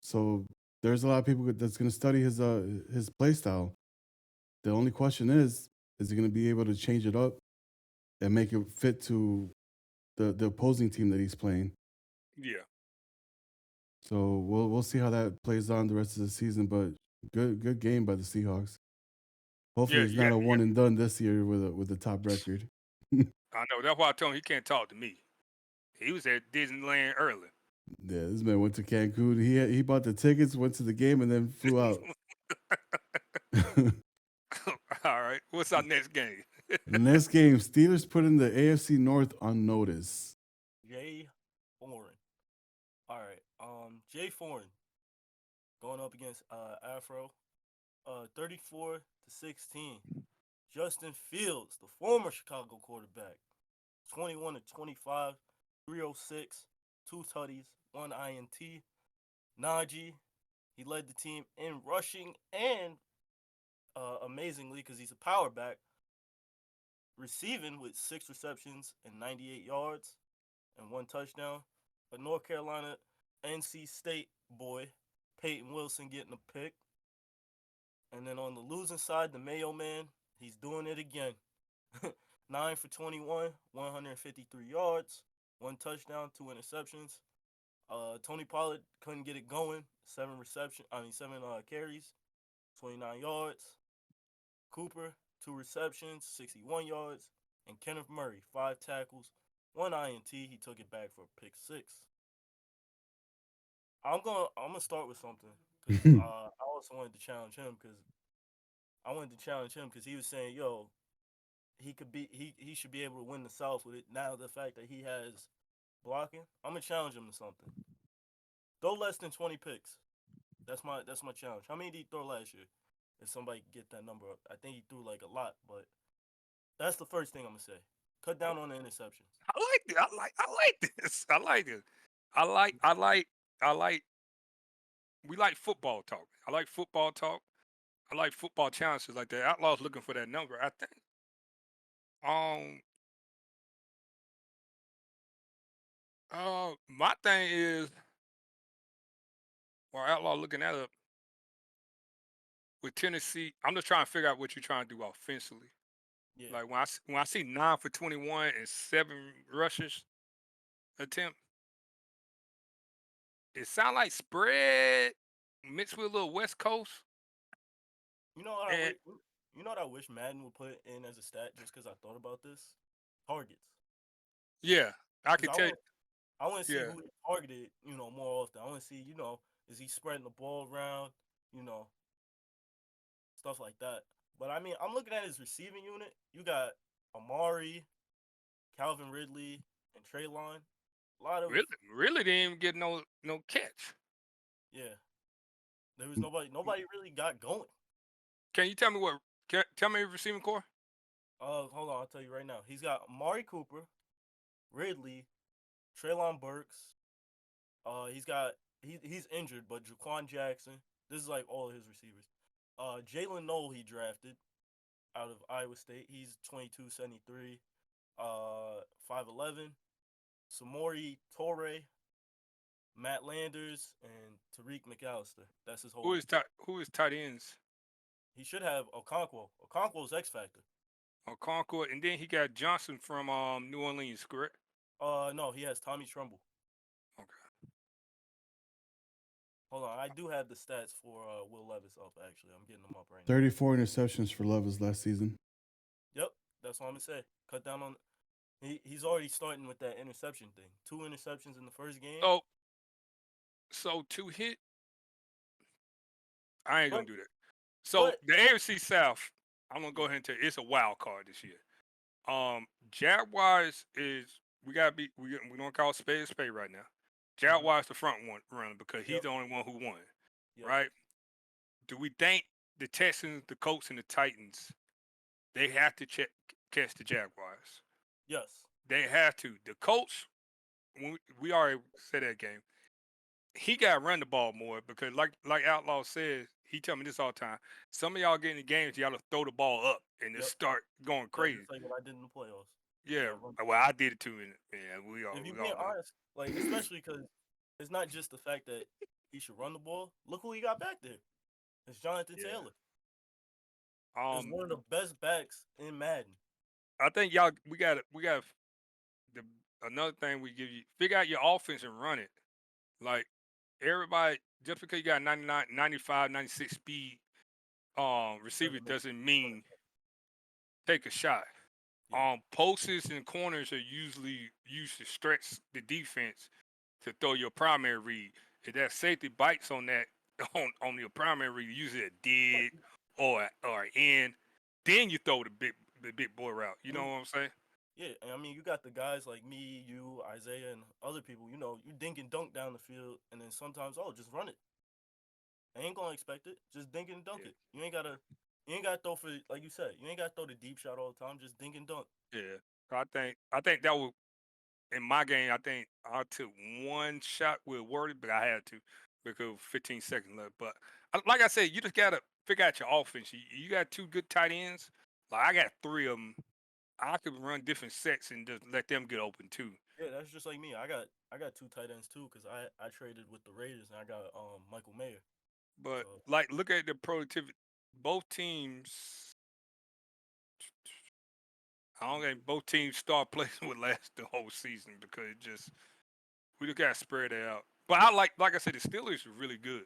So there's a lot of people that's going to study his play style. The only question is he going to be able to change it up and make it fit to the opposing team that he's playing? Yeah. So we'll see how that plays on the rest of the season. But good game by the Seahawks. Hopefully, it's not a one and done this year with the top record. I know. That's why I told him he can't talk to me. He was at Disneyland early. Yeah, this man went to Cancun. He bought the tickets, went to the game, and then flew out. All right. What's our next game? The next game, Steelers putting the AFC North on notice. Jay Foreign. All right. Jay Foreign going up against Afro. 34-16. Justin Fields, the former Chicago quarterback, 21-25, 306, 2 tutties, 1 INT. Najee, he led the team in rushing and amazingly, because he's a power back, receiving with 6 receptions and 98 yards and 1 touchdown. A North Carolina NC State boy, Peyton Wilson, getting a pick. And then on the losing side, the Mayo man, he's doing it again. 9 for 21, 153 yards, 1 touchdown, 2 interceptions. Tony Pollard couldn't get it going. 7 carries, 29 yards. Cooper, 2 receptions, 61 yards. And Kenneth Murray, 5 tackles, 1 INT. He took it back for a pick 6. I'm gonna start with something. I also wanted to challenge him because he was saying, yo, he should be able to win the South with it. Now the fact that he has blocking, I'm gonna challenge him to something. Throw less than 20 picks. That's my challenge. How many did he throw last year? If somebody can get that number up, I think he threw like a lot, but that's the first thing I'm gonna say. Cut down on the interceptions. I like this. I like this. I like it. I like. We like football talk. I like football talk. I like football challenges like that. Outlaw's looking for that number. I think. My thing is, while Outlaw looking that up with Tennessee, I'm just trying to figure out what you're trying to do offensively. Yeah. Like when I see 9 for 21 and 7 rushes attempt, it sounds like spread mixed with a little West Coast. You know what I wish Madden would put in as a stat just because I thought about this? Targets. Yeah, I 'Cause can tell. I want to see Yeah, who he targeted, more often. I want to see, is he spreading the ball around, you know, stuff like that. But I mean, I'm looking at his receiving unit. You got Amari, Calvin Ridley, and Traylon. A lot of really didn't even get no catch. yeah. There was nobody really got going. Can you tell me what? Tell me your receiving core. Hold on, I'll tell you right now. He's got Amari Cooper, Ridley, Traylon Burks. He's injured, but Jaquan Jackson. This is like all of his receivers. Jalen Noel he drafted out of Iowa State. He's 2273, 5'11. Samori Torre, Matt Landers, and Tariq McAllister. That's his whole. Who is tight ends? He should have Okonkwo. Okonkwo's X Factor. Concord, and then he got Johnson from New Orleans, correct? No, he has Tommy Trumbull. Okay. Hold on, I do have the stats for Will Levis up. Actually, I'm getting them up right now. 34 interceptions for Levis last season. Yep, that's what I'm gonna say. Cut down on. He's already starting with that interception thing. 2 interceptions in the first game. So to hit, I ain't But- gonna do that. So but- the AFC South, I'm gonna go ahead and tell you, it's a wild card this year. Jaguars is we don't call spade right now. Jaguars the front one runner because he's Yep. the only one who won, Yep. right? Do we think the Texans, the Colts, and the Titans, they have to catch the Jaguars? Yes. They have to. The Colts, when we already said that game, he got to run the ball more because, like Outlaw says, he tell me this all the time. Some of y'all get in the games, y'all to throw the ball up and just start going crazy. Just like what I did in the playoffs. Yeah, well, I did it too, and we all. If you we being all know. honest, like especially because it's not just the fact that he should run the ball. Look who he got back there. It's Jonathan Yeah. Taylor. It's one of the best backs in Madden. I think we got another thing we give you. Figure out your offense and run it. Like everybody, just because you got 99, 95, 96 speed receiver doesn't mean take a shot. Yeah. Posts and corners are usually used to stretch the defense to throw your primary read. If that safety bites on that on your primary read, usually a dig or in, then you throw the big boy route. You know what I'm saying? Yeah, and I mean you got the guys like me, you, Isaiah, and other people. You dink and dunk down the field, and then sometimes just run it. I ain't gonna expect it. Just dink and dunk it. You ain't gotta throw for, like you said. You ain't gotta throw the deep shot all the time. Just dink and dunk. Yeah. So I think that would in my game. I think I took one shot with Worthy, but I had to because 15 seconds left. But like I said, you just gotta figure out your offense. You got 2 good tight ends. Like I got 3 of them. I could run different sets and just let them get open too. Yeah, that's just like me. I got 2 tight ends too because I traded with the Raiders and I got Michael Mayer. But like, look at the productivity. Both teams. I don't think both teams start playing would last the whole season because we just got to spread it out. But I like I said, the Steelers are really good.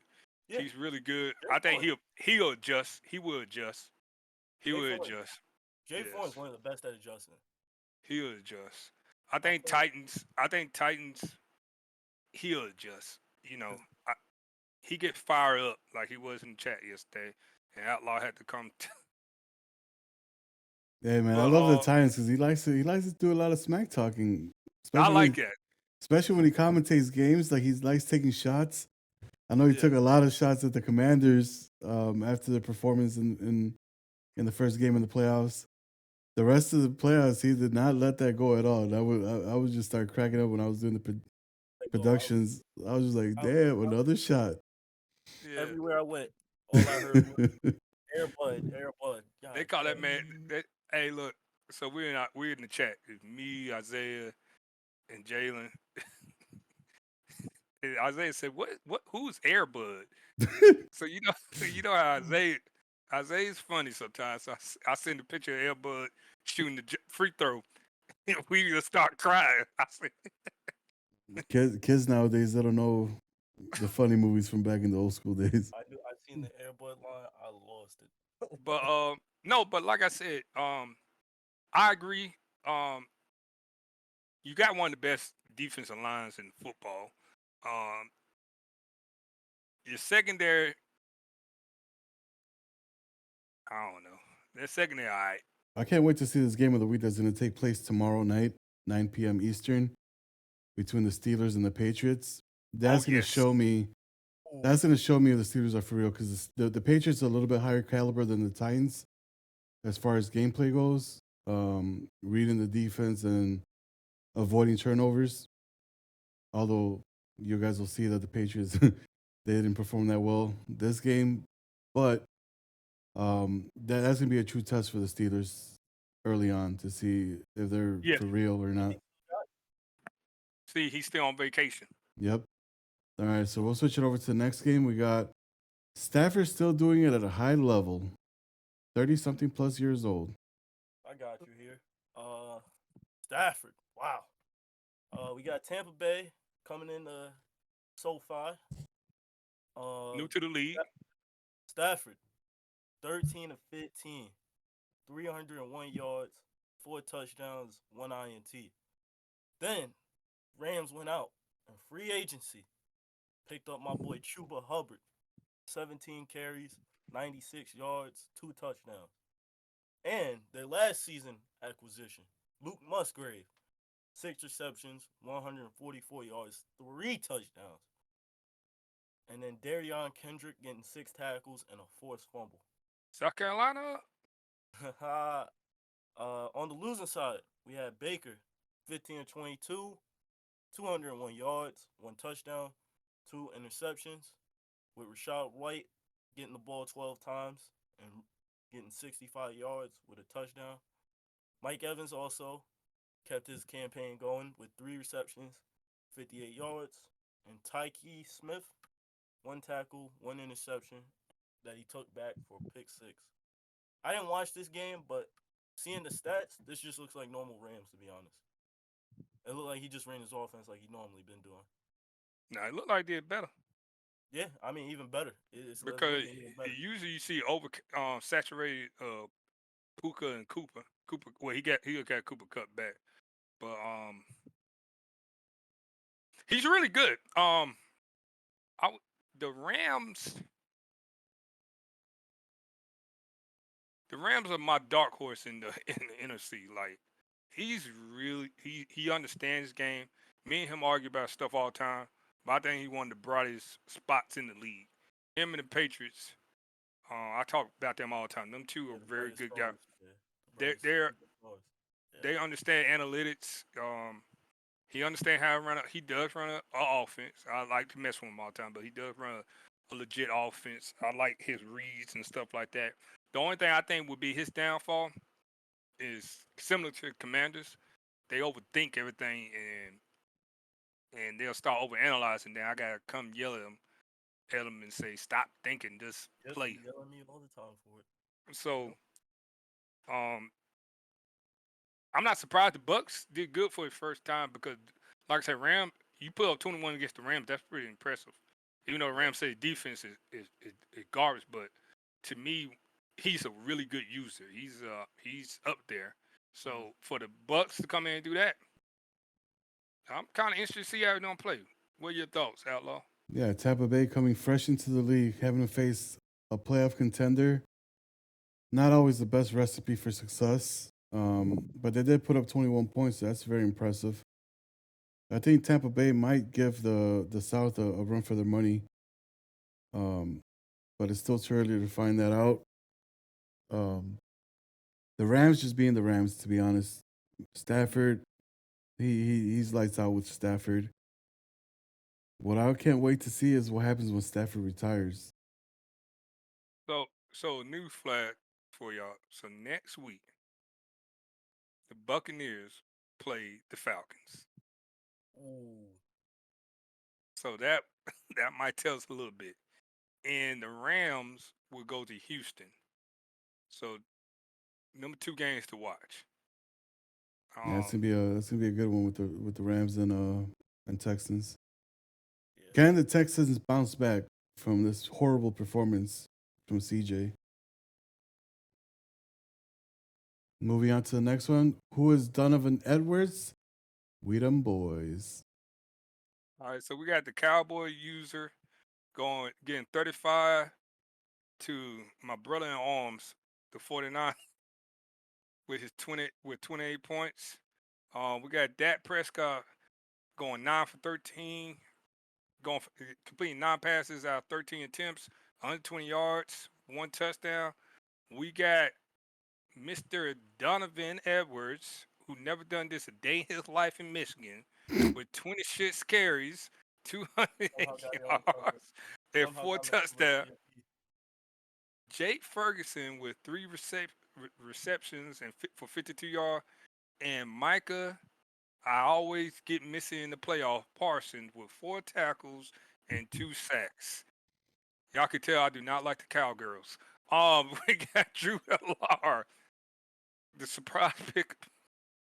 Yeah. He's really good. Jay I think Foreman. he'll adjust. He will adjust. He Jay will Foreman. adjust. Jay Yes. Foreman's one of the best at adjusting. He'll adjust. I think Titans. He'll adjust. He get fired up like he was in the chat yesterday, and Outlaw had to come. Yeah, man, I love the Titans because he likes to do a lot of smack talking. I like that. Especially when he commentates games, like he likes taking shots. I know he took a lot of shots at the Commanders after the performance in the first game in the playoffs. The rest of the playoffs, he did not let that go at all. I would just start cracking up when I was doing the productions. I was just like, damn, another shot. Yeah. Everywhere I went, all I heard was Air Bud. They call that man. Hey, look. So we're in the chat. It's me, Isaiah, and Jalen. And Isaiah said, "What? Who's Airbud?" So you know how Isaiah's funny sometimes. So I send a picture of Airbud shooting the free throw, and we just start crying. I said, Kids nowadays, they don't know the funny movies from back in the old school days. I seen the Air Bud line. I lost it. But no, but like I said, I agree. you got one of the best defensive lines in football. Your secondary, I don't know. Their secondary, all right. I can't wait to see this game of the week that's going to take place tomorrow night, 9 p.m. Eastern, between the Steelers and the Patriots. That's going to yes. show me. That's going to show me if the Steelers are for real, because the Patriots are a little bit higher caliber than the Titans as far as gameplay goes. Reading the defense and avoiding turnovers. Although you guys will see that the Patriots they didn't perform that well this game, but that's gonna be a true test for the Steelers early on to see if they're Yeah. for real or not. See, he's still on vacation. Yep. All right, so we'll switch it over to the next game. We got Stafford still doing it at a high level, 30-something plus years old. I got you here. Stafford. Wow. We got Tampa Bay coming in SoFi. New to the league. Stafford, 13 of 15, 301 yards, 4 touchdowns, 1 INT. Then Rams went out in free agency, picked up my boy Chuba Hubbard, 17 carries, 96 yards, 2 touchdowns. And their last season acquisition, Luke Musgrave, 6 receptions, 144 yards, 3 touchdowns. And then Darion Kendrick getting 6 tackles and a forced fumble. South Carolina. On the losing side, we had Baker, 15 of 22, 201 yards, 1 touchdown, 2 interceptions, with Rashad White getting the ball 12 times and getting 65 yards with a touchdown. Mike Evans also kept his campaign going with 3 receptions, 58 yards, and Tyke Smith, 1 tackle, 1 interception that he took back for pick 6. I didn't watch this game, but seeing the stats, this just looks like normal Rams, to be honest. It looked like he just ran his offense like he normally been doing. Nah, it looked like they did better. Yeah, I mean, even better. It's Because even better. usually you see over saturated Puka and Cooper. Well, he got Cooper cut back, but he's really good. The Rams are my dark horse in the NFC. Like, he's really he understands the game. Me and him argue about stuff all the time, but I think he one of the brightest spots in the league. Him and the Patriots. I talk about them all the time. Them two are very good guys. They understand analytics. He understands how to run. He does run an offense. I like to mess with him all the time, but he does run a legit offense. I like his reads and stuff like that. The only thing I think would be his downfall is similar to the Commanders. They overthink everything and they'll start overanalyzing. Then I gotta come yell at them and say, "Stop thinking, just play." Yell at me all the time for it. So, I'm not surprised the Bucks did good for his first time because, like I said, you put up 21 against the Rams. That's pretty impressive. Even though the Rams say defense is garbage, but to me, he's a really good user. He's up there. So for the Bucks to come in and do that, I'm kind of interested to see how they're gonna play. What are your thoughts, Outlaw? Yeah, Tampa Bay coming fresh into the league, having to face a playoff contender. Not always the best recipe for success, but they did put up 21 points. So that's very impressive. I think Tampa Bay might give the South a run for their money, but it's still too early to find that out. The Rams just being the Rams, to be honest. Stafford, he's lights out with Stafford. What I can't wait to see is what happens when Stafford retires. So news flag for y'all. So next week, the Buccaneers play the Falcons. Ooh. So that might tell us a little bit. And the Rams will go to Houston. So number 2 games to watch. Yeah, that's gonna be a good one with the Rams and Texans. Yeah. Can the Texans bounce back from this horrible performance from CJ? Moving on to the next one. Who is Donovan Edwards? We them boys. All right, so we got the Cowboy user getting 35 to my brother in arms, the 49 with his 28 points. We got Dak Prescott going 9 for 13, completing 9 passes out of 13 attempts, 120 yards, 1 touchdown. We got Mr. Donovan Edwards, who never done this a day in his life in Michigan, with 26 carries, 200 Somehow got it on cover. yards, and Somehow 4 got me on cover touchdowns. GMP. Jake Ferguson with 3 receptions and for 52 yards, and Micah, I always get missing in the playoff, Parsons with 4 tackles and 2 sacks. Y'all can tell I do not like the Cowgirls. We got Drew L.R., the surprise pick.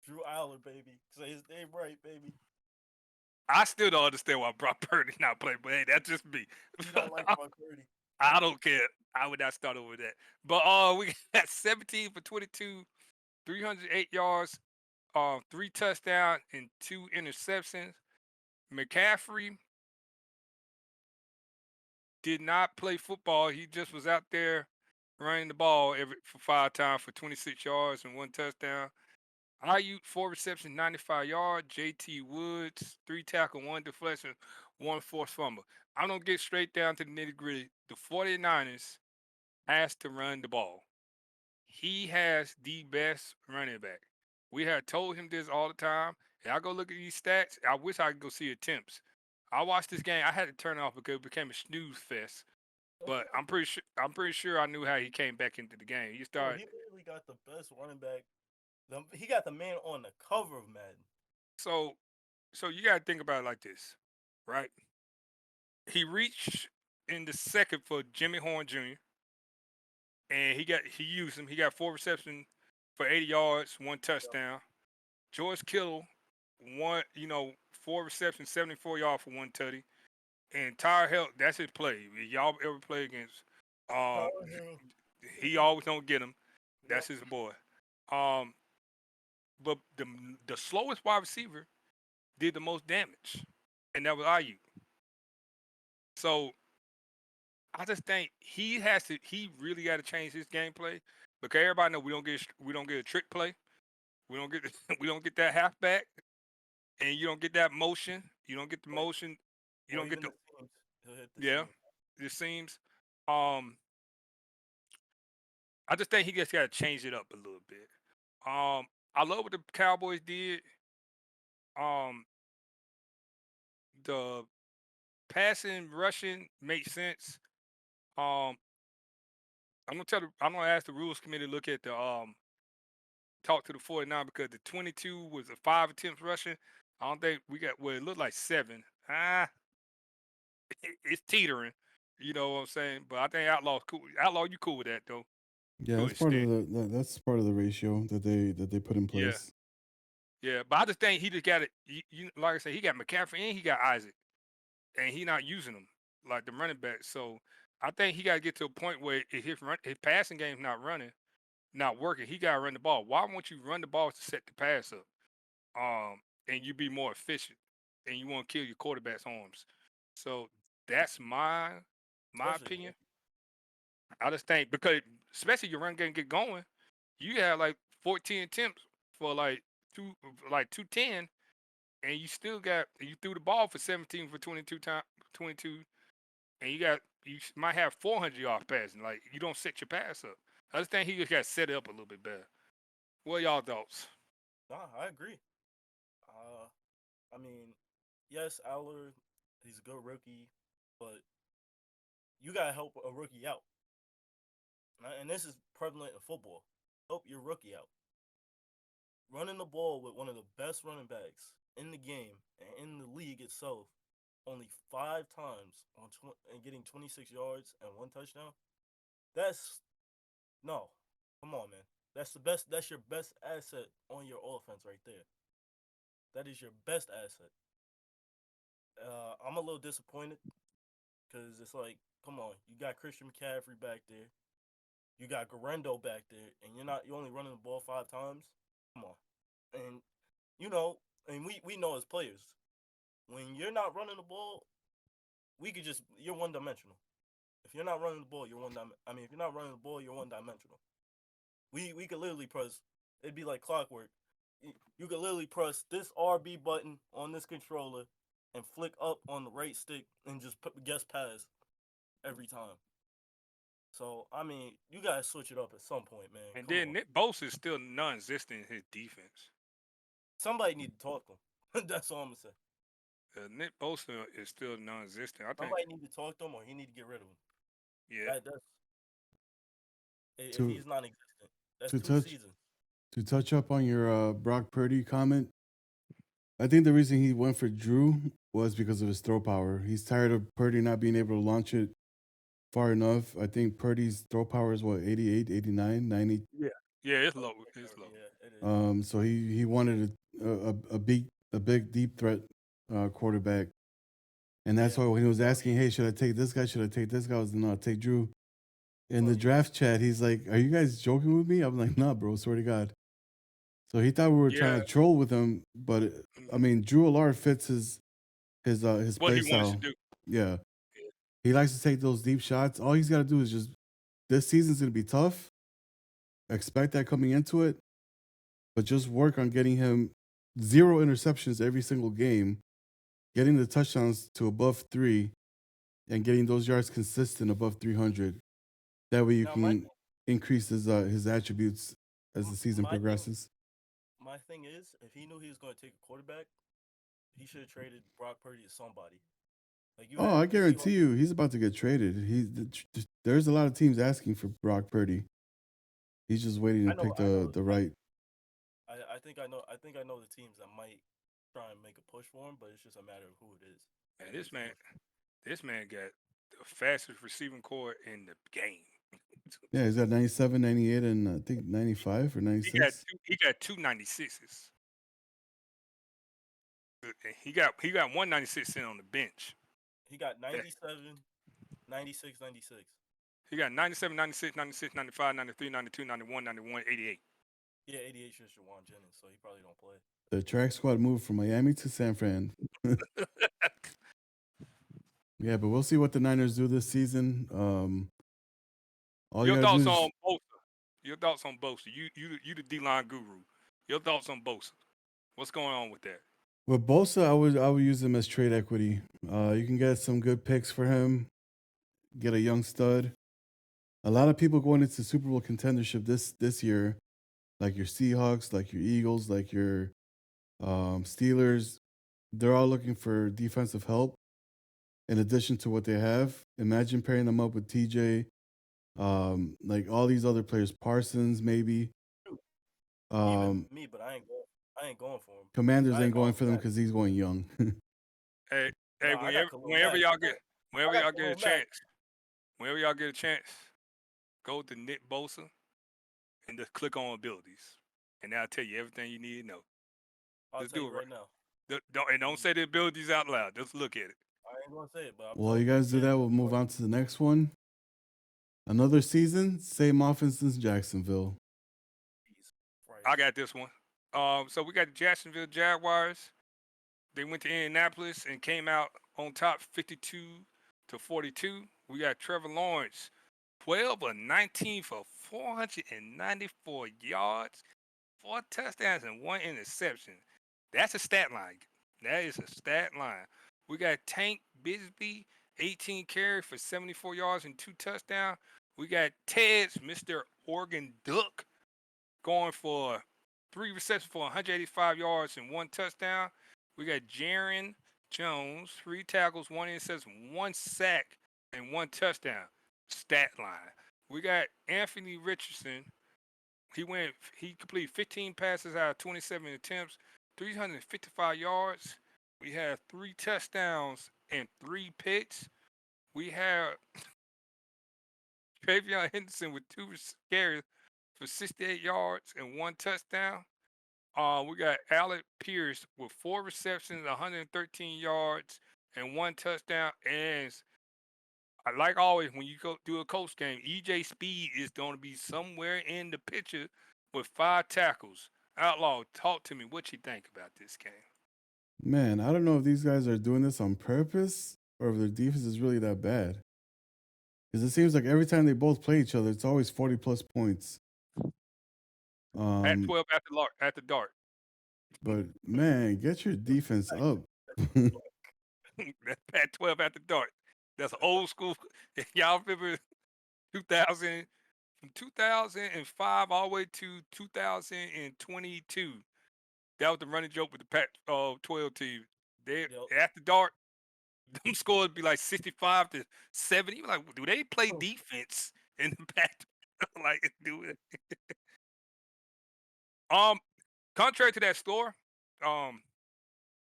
Drew Aller, baby. Say his name right, baby. I still don't understand why Brock Purdy not playing, but hey, that's just me. You don't like Brock Purdy. I don't care. I would not start over that. But we got 17 for 22, 308 yards, 3 touchdowns, and 2 interceptions. McCaffrey did not play football. He just was out there running the ball for 5 times for 26 yards and 1 touchdown. Ayuk, 4 receptions, 95 yards. JT Woods, 3 tackle, 1 deflection, 1 forced fumble. I'm going to get straight down to the nitty gritty. The 49ers has to run the ball. He has the best running back. We had told him this all the time. And I go look at these stats. I wish I could go see attempts. I watched this game. I had to turn it off because it became a snooze fest. But I'm pretty sure I knew how he came back into the game. He Bro, started. he literally got the best running back. He got the man on the cover of Madden. So you gotta think about it like this, right? He reached in the second for Jimmy Horn Jr. and he used him. He got 4 receptions for 80 yards, 1 touchdown. George Kittle, 4 receptions, 74 yards for 1 tutty. And Tyler Hill, that's his play. If y'all ever play against, he always don't get him. That's his boy. But the slowest wide receiver did the most damage, and that was Ayuk. So I just think he really got to change his gameplay because everybody know we don't get a trick play, we don't get we don't get that halfback, and you don't get that motion. You don't get the motion. You don't get the the seams. I just think he just got to change it up a little bit. I love what the Cowboys did. The passing, rushing makes sense. I'm gonna ask the rules committee to look at the talk to the 49 because the 22 was a 5 attempts rushing. I don't think we got it looked like 7. It's teetering. You know what I'm saying? But I think Outlaw's cool. Outlaw, you cool with that though? Yeah, To that's an part of extent. that's part of the ratio that they put in Yeah. place. Yeah, but I just think he just got it. Like I said, he got McCaffrey and he got Isaac, and he not using them like the running back. So I think he got to get to a point where if his passing game's not working, he got to run the ball. Why won't you run the ball to set the pass up? And you be more efficient, and you want to kill your quarterback's arms. So that's my opinion. I just think because especially your run game get going, you had like 14 attempts for like 210, and you threw the ball for 17 for 22, and you might have 400 yards passing. Like you don't set your pass up. I just think he just got set up a little bit better. What are y'all thoughts? Nah, I agree. I mean, yes, Aller, he's a good rookie, but you gotta help a rookie out. And this is prevalent in football. Help your rookie out. Running the ball with one of the best running backs in the game and in the league itself, only 5 times and getting 26 yards and 1 touchdown. That's no, come on, man. That's the best. That's your best asset on your offense right there. That is your best asset. I'm a little disappointed because it's like, come on, you got Christian McCaffrey back there, you got Garendo back there, and you're only running the ball 5 times. Come on, and and we know as players, when you're not running the ball, you're one dimensional. If you're not running the ball, if you're not running the ball, you're one dimensional. We could literally press. It'd be like clockwork. You could literally press this RB button on this controller and flick up on the right stick and just guess pass every time. So I mean, you gotta switch it up at some point, man. And Come then on. Nick Bosa is still non-existent in his defense. Somebody need to talk to him. That's all I'm gonna say. Nick Bosa is still non-existent. I think. Somebody need to talk to him, or he need to get rid of him. Yeah. That's if To- he's non-existent. That's to 2 touch- seasons. To touch up on your Brock Purdy comment, I think the reason he went for Drew was because of his throw power. He's tired of Purdy not being able to launch it far enough. I think Purdy's throw power is what, 88, 89, 90. Yeah, it's low. It's low. Yeah, it is. So he wanted a big deep threat quarterback, and that's why when he was asking, "Hey, should I take this guy? Should I take this guy?" I was no, take Drew. In the draft chat, he's like, "Are you guys joking with me?" I'm like, "Nah, bro, swear to God." So he thought we were trying to troll with him, but I mean, Drew Allard fits his What play he wants style. to do. Yeah, he likes to take those deep shots. All he's got to do is just this season's gonna be tough. Expect that coming into it, but just work on getting him 0 interceptions every single game, getting the touchdowns to above 3, and getting those yards consistent above 300. That way you can increase his attributes as the season progresses. My thing is, if he knew he was going to take a quarterback, he should have traded Brock Purdy to somebody. I guarantee you, he's about to get traded. There's a lot of teams asking for Brock Purdy. He's just waiting to pick the right. I think I know the teams that might try and make a push for him, but it's just a matter of who it is. And this man got the fastest receiving core in the game. Yeah, he's got 97, 98, and I think 95 or 96. He got 2 96s. He got 196 in on the bench. He got 97, 96, 96. He got 97, 96, 96, 95, 93, 92, 91, 91, 88. Yeah, 88 just Jawan Jennings, so he probably don't play. The track squad moved from Miami to San Fran. Yeah, but we'll see what the Niners do this season. Your thoughts on Bosa? Your thoughts on Bosa? You the D-line guru. Your thoughts on Bosa? What's going on with that? With Bosa, I would use him as trade equity. You can get some good picks for him. Get a young stud. A lot of people going into Super Bowl contendership this year, like your Seahawks, like your Eagles, like your Steelers, they're all looking for defensive help in addition to what they have. Imagine pairing them up with TJ, like all these other players, Parsons maybe. Even me, but I ain't going for him. Commanders ain't going for them because he's going young. Hey, whenever y'all get a chance, go to Nick Bosa and just click on abilities, and that'll tell you everything you need to know. I'll tell you right now. Don't say the abilities out loud. Just look at it. I ain't gonna say it, but While you guys do that, we'll move on to the next one. Another season, same offense as Jacksonville. I got this one. So we got the Jacksonville Jaguars. They went to Indianapolis and came out on top 52-42. We got Trevor Lawrence, 12 of 19 for 494 yards, 4 touchdowns, and 1 interception. That's a stat line. That is a stat line. We got Tank Bigsby, 18 carries for 74 yards and 2 touchdowns. We got Ted's Mr. Oregon Duck going for 3 receptions for 185 yards and 1 touchdown. We got Jaron Jones, 3 tackles, 1 interception, 1 sack, and 1 touchdown. Stat line. We got Anthony Richardson. He completed 15 passes out of 27 attempts, 355 yards. We have 3 touchdowns and 3 picks. We have Travion Henderson with 2 carries for 68 yards and 1 touchdown. We got Alec Pierce with 4 receptions, 113 yards, and 1 touchdown. And like always, when you go do a coach game, EJ Speed is going to be somewhere in the picture with 5 tackles. Outlaw, talk to me. What you think about this game? Man, I don't know if these guys are doing this on purpose or if their defense is really that bad. Because it seems like every time they both play each other, it's always 40 plus points. At Um, 12 at the dart. but man, get your defense up. At 12 at the dart. That's old school. If y'all remember 2000, from 2005 all the way to 2022. That was the running joke with the Pac-12 team. They Yep. at the dart, them scores would be like 65 to 70. You like, do they play defense in the Pac? Like, do it. Contrary to that score,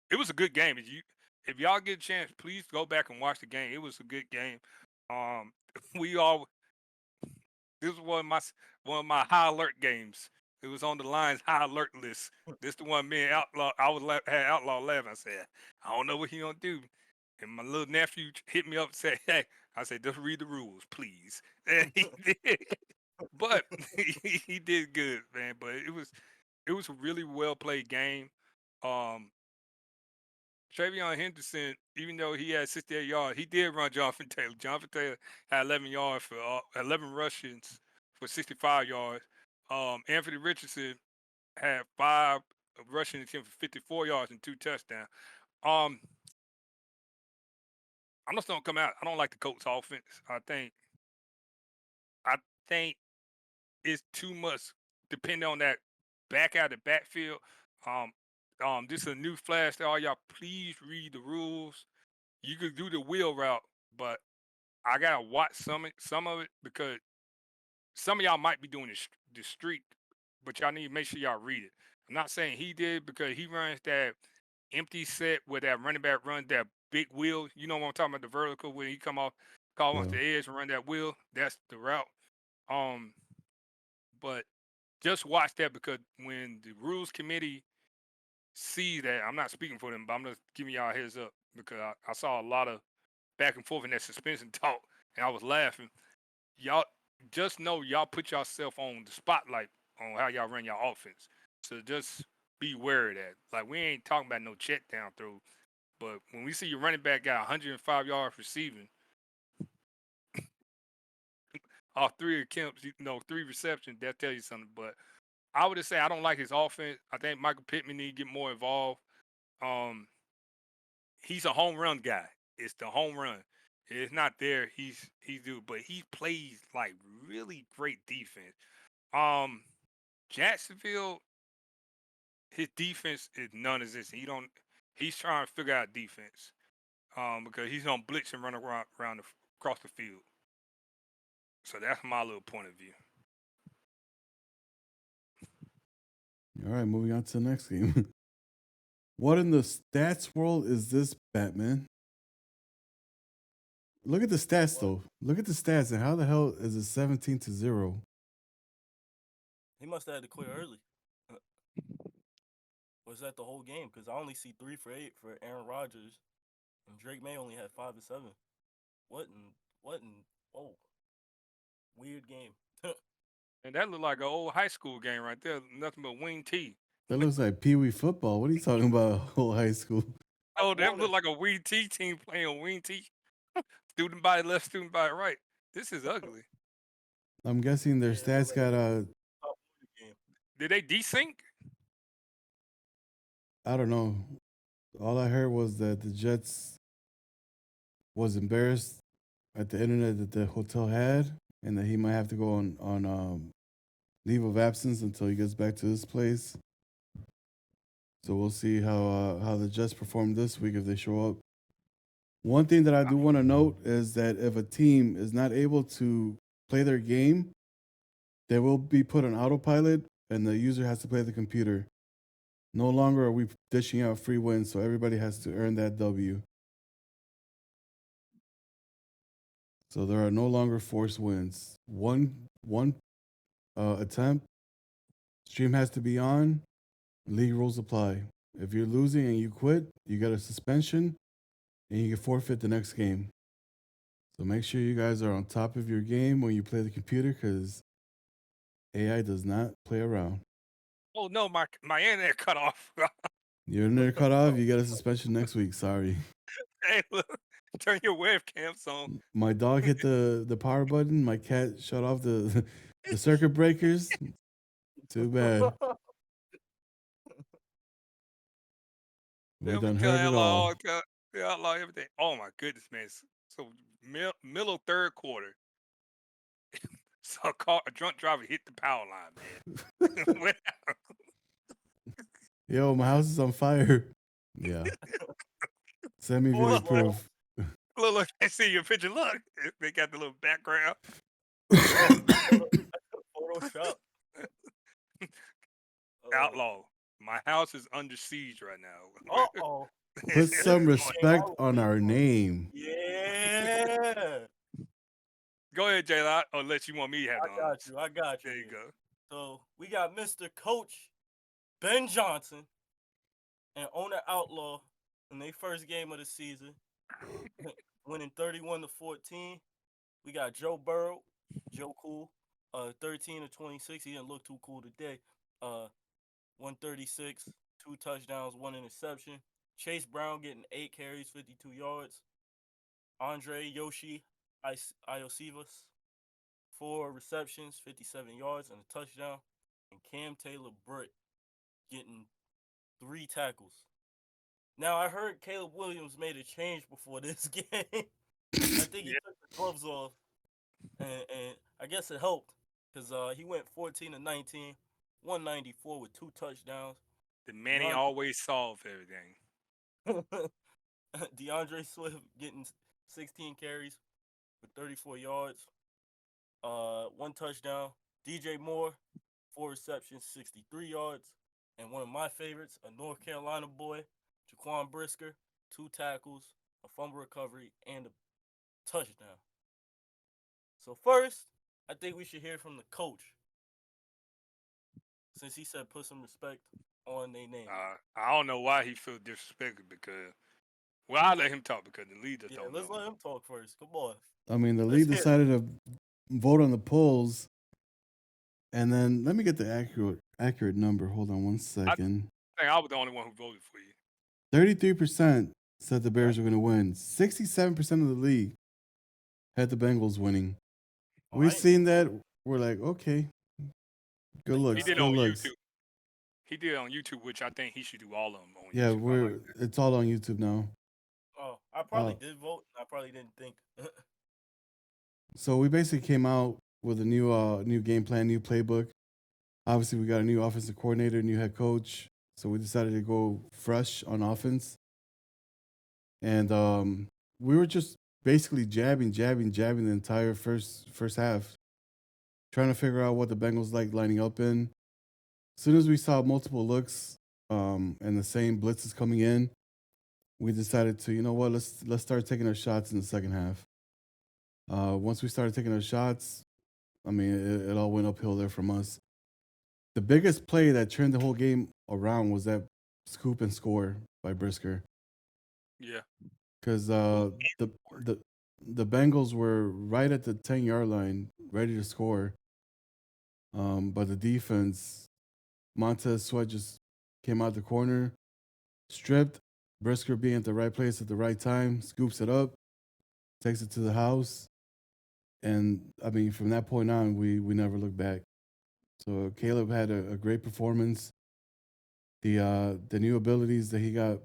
it was a good game. If y'all get a chance, please go back and watch the game. It was a good game. Um, we all this was one of my high alert games. It was on the Lions high alert list. This the one me and Outlaw had Outlaw laughing. I said, I don't know what he gonna do. And my little nephew hit me up and said, hey, I said, just read the rules, please. And he did. But he did good, man. But it was a really well played game. Travion Henderson, even though he had 68 yards, he did run Jonathan Taylor. Jonathan Taylor had 11 yards for 11 rushes for 65 yards. Anthony Richardson had 5 rushing attempts for 54 yards and 2 touchdowns. I'm just gonna come out. I don't like the Colts offense. I think it's too much depending on that back out of the backfield. This is a new flash to all y'all. Please read the rules. You could do the wheel route, but I gotta watch some of it because some of y'all might be doing the street, but y'all need to make sure y'all read it. I'm not saying he did because he runs that empty set where that running back runs that big wheel. You know what I'm talking about, the vertical where he come off, call off Yeah. the edge and run that wheel. That's the route. But just watch that because when the rules committee see that, I'm not speaking for them, but I'm just giving y'all a heads up because I saw a lot of back and forth in that suspension talk, and I was laughing. Y'all just know y'all put yourself on the spotlight on how y'all run your offense. So just be wary of that. Like we ain't talking about no check down throw, but when we see your running back got 105 yards receiving, off 3 attempts, 3 receptions, that tell you something. But I would just say I don't like his offense. I think Michael Pittman need to get more involved. Um, he's a home run guy. It's the home run. It's not there. He's due, but he plays like really great defense. Jacksonville, his defense is non-existent. He's trying to figure out defense. Because he's gonna blitz and run around across the field. So that's my little point of view. All right, moving on to the next game. What in the stats world is this, Batman? Look at the stats, though. Look at the stats, and how the hell is it 17-0? He must have had to quit early. Was that the whole game? Because I only see 3 for 8 for Aaron Rodgers, and Drake May only had 5 for 7. What in oh, weird game. And that looked like an old high school game right there. Nothing but wing T. That looks like Pee Wee football. What are you talking about, whole high school? Oh, that looked like a wing T team playing wing T. Student body left, student body right. This is ugly. I'm guessing their stats got Did they desync? I don't know. All I heard was that the Jets was embarrassed at the internet that the hotel had, and that he might have to go on leave of absence until he gets back to his place. So we'll see how the Jets perform this week if they show up. One thing that I do want to note is that if a team is not able to play their game, they will be put on autopilot, and the user has to play the computer. No longer are we dishing out free wins, so everybody has to earn that W. So there are no longer forced wins. One attempt, stream has to be on, league rules apply. If you're losing and you quit, you get a suspension, and you can forfeit the next game. So make sure you guys are on top of your game when you play the computer, because AI does not play around. Oh no, my internet cut off. Your internet cut off. You got a suspension next week. Sorry. Hey, look, turn your webcams on. My dog hit the power button. My cat shut off the the circuit breakers. Too bad. We Yeah, we done tell heard it all. outlaw everything. Oh my goodness, man! So middle of third quarter, so a drunk driver hit the power line, man. Went out. Yo, my house is on fire. Yeah. Send me video Look, proof. Look, I see your picture. Look, they got the little background. Photoshop. Outlaw, my house is under siege right now. Uh-oh. Put some Go respect on our name. Yeah. Go ahead, Jayla, unless you want me to have the honors. I got you. There you here. go. So we got Mr. Coach Ben Johnson and owner Outlaw in their first game of the season, winning 31-14. We got Joe Burrow, Joe Cool, 13-26. He didn't look too cool today. 136, 2 touchdowns, 1 interception. Chase Brown getting 8 carries, 52 yards. Andre Yoshi Iosivas, 4 receptions, 57 yards, and a touchdown. And Cam Taylor Britt getting 3 tackles. Now, I heard Caleb Williams made a change before this game. I think he took the gloves off, and I guess it helped because he went 14-19, 194 with 2 touchdowns. The Manny always solve everything. DeAndre Swift getting 16 carries with 34 yards, 1 touchdown. DJ Moore, 4 receptions, 63 yards. And one of my favorites, a North Carolina boy, Jaquan Brisker, 2 tackles, a fumble recovery, and a touchdown. So first, I think we should hear from the coach, since he said put some respect on their name. I don't know why he feels disrespected because, well, I'll let him talk because the leader don't let's know. let him talk first. Come on. I mean, the league decided to vote on the polls, and then let me get the accurate number. Hold on one second. I think I was the only one who voted for you. 33% said the Bears were going to win. 67% of the league had the Bengals winning. We've seen that. We're like, okay, good looks. He did good on looks. YouTube. He did on YouTube, which I think he should do all of them on Yeah, YouTube. it's all on YouTube now. Oh, I probably did vote. I probably didn't think. So we basically came out with a new game plan, new playbook. Obviously, we got a new offensive coordinator, new head coach. So we decided to go fresh on offense. And we were just basically jabbing the entire first half, trying to figure out what the Bengals like lining up in. As soon as we saw multiple looks and the same blitzes coming in, we decided to, you know what, let's start taking our shots in the second half. Once we started taking our shots, I mean, it all went uphill there from us. The biggest play that turned the whole game around was that scoop and score by Brisker. Yeah. Because the Bengals were right at the 10-yard line, ready to score. But the defense, Montez Sweat just came out the corner, stripped. Brisker being at the right place at the right time, scoops it up, takes it to the house. And, I mean, from that point on, we never looked back. So Caleb had a great performance. The new abilities that he got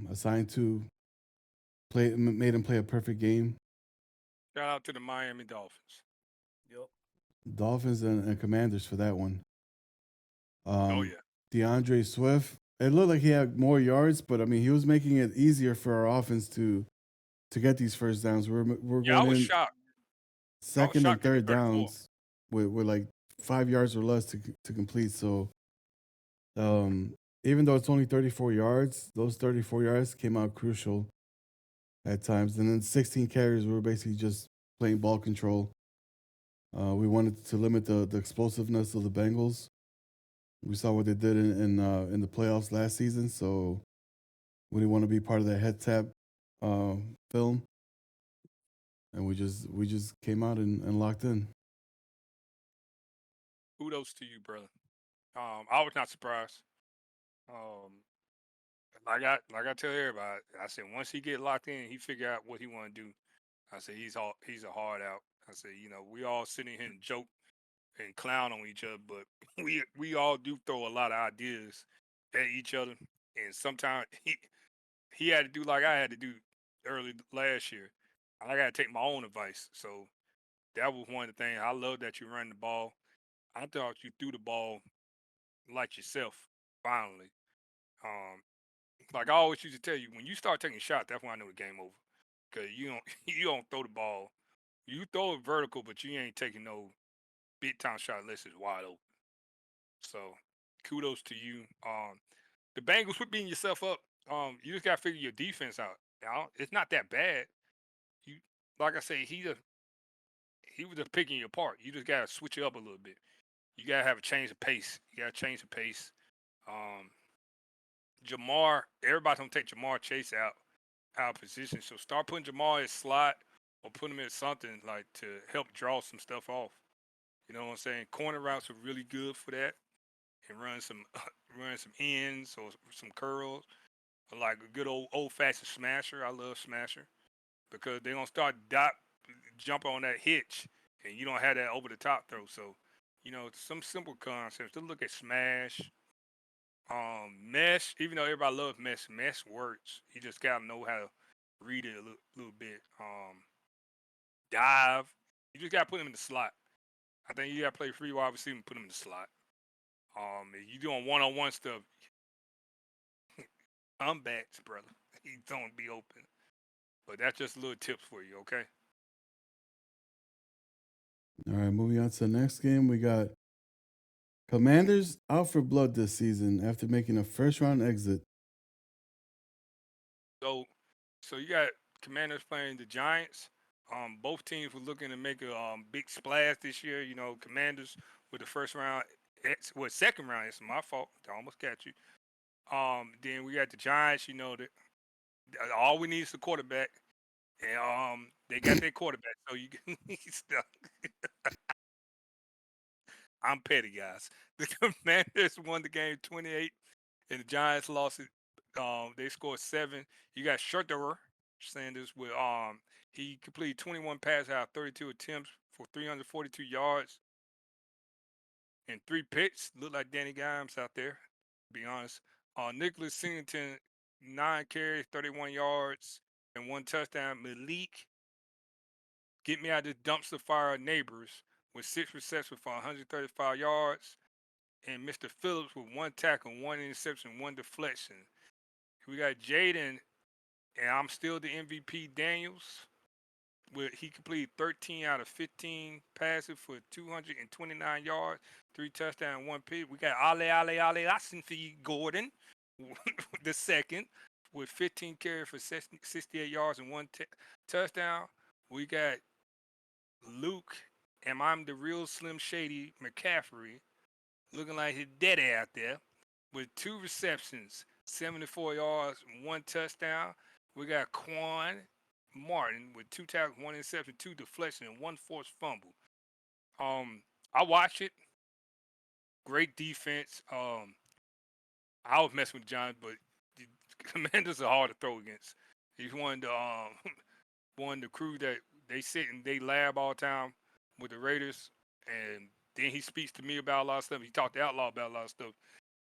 assigned to made him play a perfect game. Shout out to the Miami Dolphins. Yep. Dolphins and Commanders for that one. Oh, yeah. DeAndre Swift, it looked like he had more yards, but, I mean, he was making it easier for our offense to get these first downs. We're going I was shocked. Second and third downs with like 5 yards or less to complete. So even though it's only 34 yards, those 34 yards came out crucial at times. And then 16 carries, we were basically just playing ball control. We wanted to limit the explosiveness of the Bengals. We saw what they did in the playoffs last season, so we didn't want to be part of that head tap film. And we just came out and locked in. Kudos to you, brother. I was not surprised. like I tell everybody, I said once he get locked in, he figure out what he want to do. I said he's a hard out. I said we all sitting here and joke and clown on each other, but we all do throw a lot of ideas at each other, and sometimes he had to do like I had to do early last year. I got to take my own advice. So that was one of the things I love that you run the ball. I thought you threw the ball like yourself. Finally, um, like I always used to tell you, when you start taking shots, that's when I know the game over. Cause you don't you don't throw the ball. You throw it vertical, but you ain't taking no big time shot unless it's wide open. So kudos to you. The Bengals for beating yourself up. You just gotta figure your defense out. It's not that bad. You like I say, he was just picking you apart. You just gotta switch it up a little bit. You gotta have a change of pace. You gotta change the pace. Um, Jamar, everybody's gonna take Jamar Chase out of position. So start putting Jamar in slot or put him in something like to help draw some stuff off. You know what I'm saying? Corner routes are really good for that, and run some run some ends or some curls, or like a good old fashioned smasher. I love smasher because they're gonna start jump on that hitch, and you don't have that over the top throw. So, some simple concepts. To look at smash, mesh. Even though everybody loves mesh, mesh works. You just gotta know how to read it a little bit. Dive. You just gotta put him in the slot. I think you gotta play free wide receiver and put him in the slot. If you doing one-on-one stuff, unbacks, brother. He don't be open. But that's just little tips for you, okay? All right, moving on to the next game. We got Commanders out for blood this season after making a first round exit. So you got Commanders playing the Giants. Both teams were looking to make a big splash this year. Commanders with the first round, second round. It's my fault. I almost got you. Then we got the Giants. All we need is the quarterback, and they got their quarterback. So you can stuck. I'm petty, guys. The Commanders won the game 28, and the Giants lost it. They scored 7. You got Scherzer Sanders with he completed 21 passes out of 32 attempts for 342 yards and 3 picks. Looked like Danny Dimes out there, to be honest. Nicholas Singleton, 9 carries, 31 yards, and 1 touchdown. Malik, get me out of this dumpster fire neighbors with 6 receptions for 135 yards. And Mr. Phillips with 1 tackle, 1 interception, 1 deflection. We got Jaden, and I'm still the MVP, Daniels. He completed 13 out of 15 passes for 229 yards, 3 touchdowns, 1 pick. We got Ale Asinfi Gordon, the second, with 15 carries for 68 yards and 1 touchdown. We got Luke, and I'm the real Slim Shady McCaffrey, looking like his daddy out there, with 2 receptions, 74 yards, 1 touchdown. We got Quan Martin with 2 tackles, 1 interception, 2 deflections, and 1 forced fumble. I watched it. Great defense. I was messing with John, but the Commanders are hard to throw against. He's one of the crew that they sit and they lab all the time with the Raiders, and then he speaks to me about a lot of stuff. He talked to Outlaw about a lot of stuff.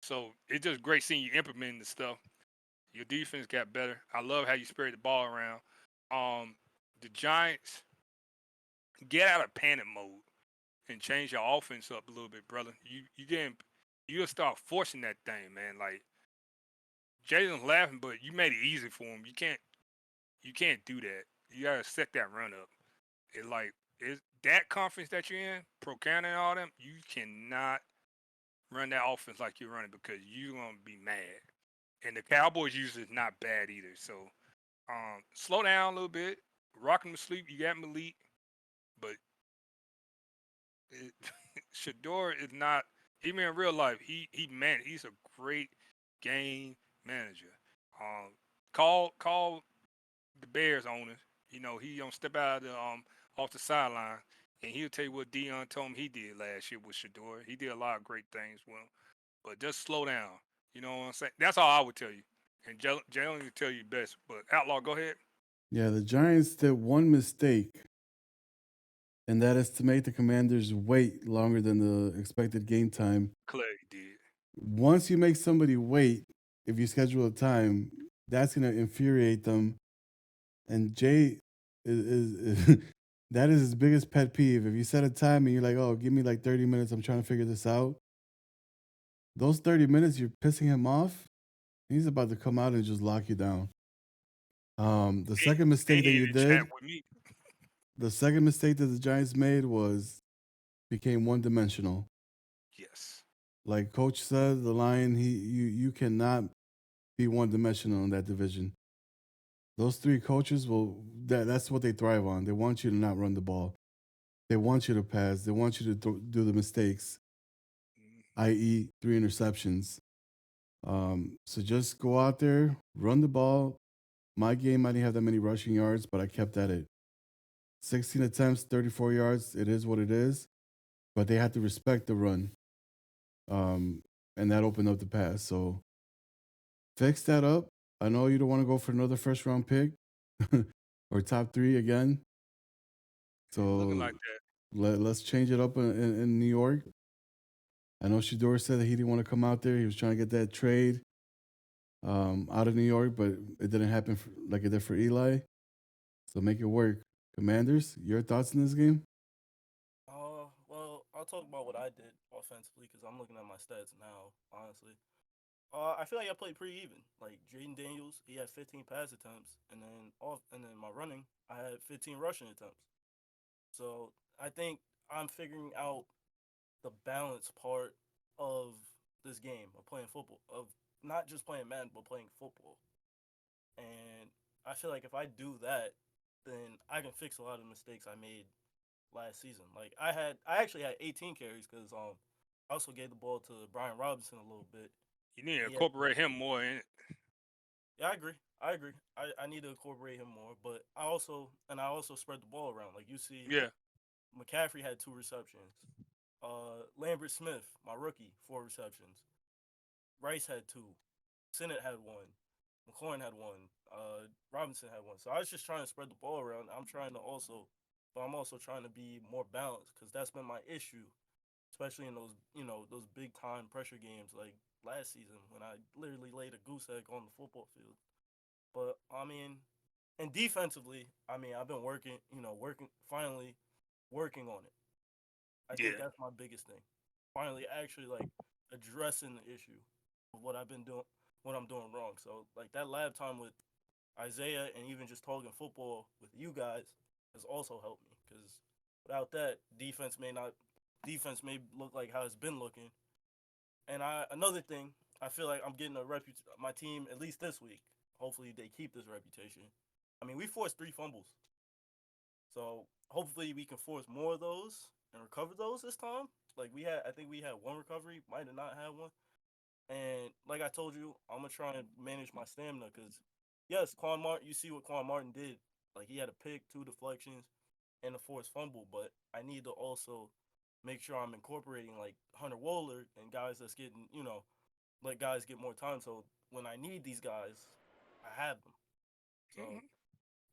So it's just great seeing you implementing the stuff. Your defense got better. I love how you spread the ball around. The Giants, get out of panic mode and change your offense up a little bit, brother. You'll start forcing that thing, man. Like Jalen's laughing, but you made it easy for him. You can't do that. You gotta set that run up. It's that conference that you're in, Pro County and all them, you cannot run that offense like you're running because you're gonna be mad. And the Cowboys usually is not bad either. So slow down a little bit, rock him to sleep. You got Malik, but Shador is not, even in real life. He's a great game manager. Call the Bears owner. He don't step out of the off the sideline, and he'll tell you what Dion told him he did last year with Shador. He did a lot of great things with him, but just slow down. You know what I'm saying? That's all I would tell you. And Jalen can tell you best. But Outlaw, go ahead. Yeah, the Giants did one mistake, and that is to make the Commanders wait longer than the expected game time. Clay did. Once you make somebody wait, if you schedule a time, that's going to infuriate them. And Jay is that is his biggest pet peeve. If you set a time and you're like, oh, give me like 30 minutes, I'm trying to figure this out. Those 30 minutes, you're pissing him off. He's about to come out and just lock you down. The second mistake that you did, the second mistake that the Giants made was became one-dimensional. Yes. Like Coach said, the Lion, you cannot be one-dimensional in that division. Those three coaches that's what they thrive on. They want you to not run the ball. They want you to pass. They want you to do the mistakes, i.e., 3 interceptions. So just go out there, run the ball. My game, I didn't have that many rushing yards, but I kept at it. 16 attempts, 34 yards. It is what it is. But they had to respect the run. And that opened up the pass. So fix that up. I know you don't want to go for another first-round pick or top 3 again. So looking like that. Let's change it up in New York. I know Shedeur said that he didn't want to come out there. He was trying to get that trade out of New York, but it didn't happen like it did for Eli. So make it work. Commanders, your thoughts in this game? Well, I'll talk about what I did offensively because I'm looking at my stats now, honestly. I feel like I played pretty even. Like Jaden Daniels, he had 15 pass attempts, and then my running, I had 15 rushing attempts. So I think I'm figuring out the balance part of this game of playing football, of not just playing Madden but playing football. And I feel like if I do that, then I can fix a lot of mistakes I made last season. Like I actually had 18 carries because I also gave the ball to Brian Robinson a little bit. You need to incorporate him more in it. Yeah, I agree. I need to incorporate him more, but I also spread the ball around. Like you see, Yeah. McCaffrey had 2 receptions. Lambert Smith, my rookie, 4 receptions. Rice had 2. Sennett had 1. McLaurin had 1. Robinson had 1. So I was just trying to spread the ball around. I'm also trying to be more balanced because that's been my issue, especially in those big time pressure games like last season when I literally laid a goose egg on the football field. But I mean, and defensively, I mean, I've been finally working on it. I think that's my biggest thing. Finally, actually, like addressing the issue of what I'm doing wrong. So, like that lab time with Isaiah and even just talking football with you guys has also helped me because without that, defense may look like how it's been looking. And another thing, I feel like I'm getting my team at least this week. Hopefully, they keep this reputation. I mean, we forced 3 fumbles, so hopefully we can force more of those and recover those this time. Like I think we had 1 recovery, might have not had 1. And like I told you, I'm gonna try and manage my stamina because, yes, Quan Martin. You see what Quan Martin did? Like he had a pick, 2 deflections, and a forced fumble. But I need to also make sure I'm incorporating like Hunter Wohler and guys that's getting, let guys get more time. So when I need these guys, I have them. So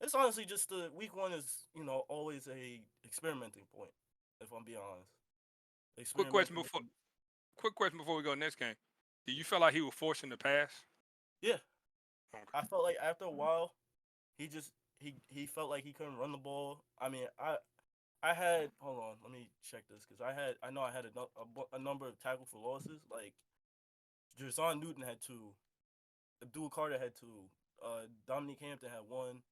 it's honestly just the week 1 is always a experimenting point. If I'm being honest. Quick question before we go next game. Do you feel like he was forcing the pass? Yeah. Okay. I felt like after a while, he felt like he couldn't run the ball. I mean, I had hold on, let me check this because I know I had a number of tackle for losses. Like Jerson Newton had 2, Abdul Carter had 2, Dominique Hampton had 1,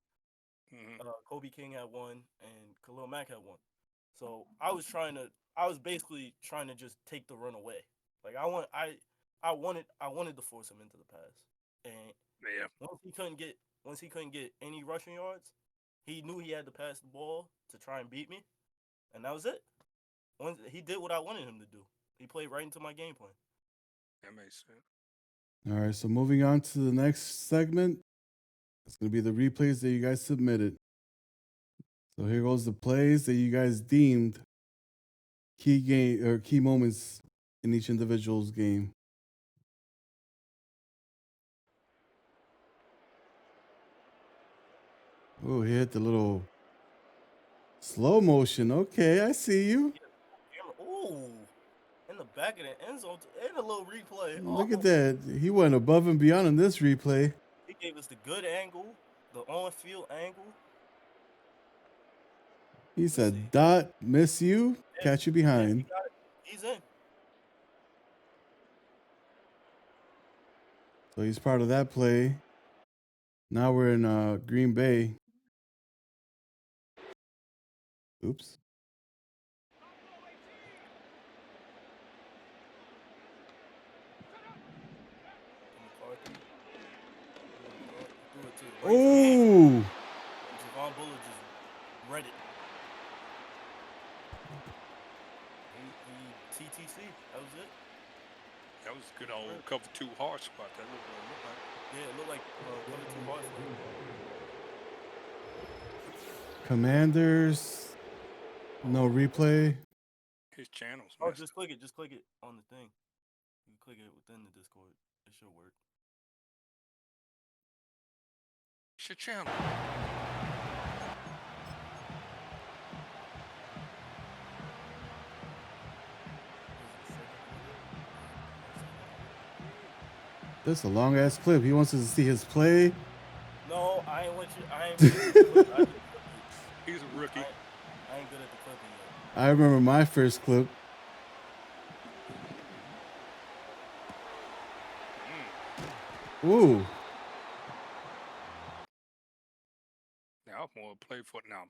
Kobe King had 1, and Khalil Mack had 1. So I was basically trying to just take the run away. Like I wanted to force him into the pass, and once he couldn't get any rushing yards, he knew he had to pass the ball to try and beat me, and that was it. Once he did what I wanted him to do, he played right into my game plan. That makes sense. All right, so moving on to the next segment, it's going to be the replays that you guys submitted. So here goes the plays that you guys deemed key moments in each individual's game. Oh, he hit the little slow motion. Okay, I see you. Ooh, in the back of the end zone, and a little replay. Look at Oh, that. He went above and beyond in this replay. he gave us the good angle, the on-field angle. He Let's said, see. "Dot, miss you, Yeah, catch you yeah, he behind." got it. He's in. So he's part of that play. Now we're in Green Bay. Oops. McCarthy. Threw it to right to Oh, Javon Bullard just read it. He TTC. That was it. That was a good old cover 2 hard spot. That looked like. Yeah, it looked like cover 2 hard for him. Commanders. No replay. His channels. Oh, messed just up. click it. Just click it on the thing. You can click it within the Discord. It should work. It's your channel. This is a long ass clip. He wants us to see his play. No, I ain't want you. I ain't. Good at the clip. I just- He's a rookie. I ain't good at the clipping yet. I remember my first clip. Ooh. Now I'm more play for now.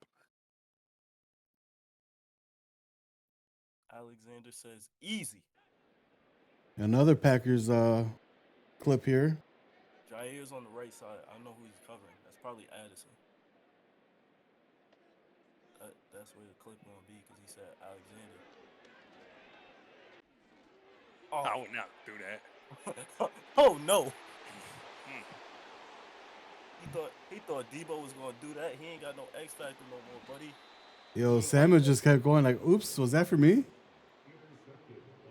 Alexander says easy. Another Packers clip here. Jair's on the right side. I know who he's covering. That's probably Addison. That's where the clip gonna be because he said Alexander. I would not do that. Oh no. He thought Debo was gonna do that. He ain't got no X factor no more, buddy. Yo, Samuel just kept going like, "Oops, was that for me?"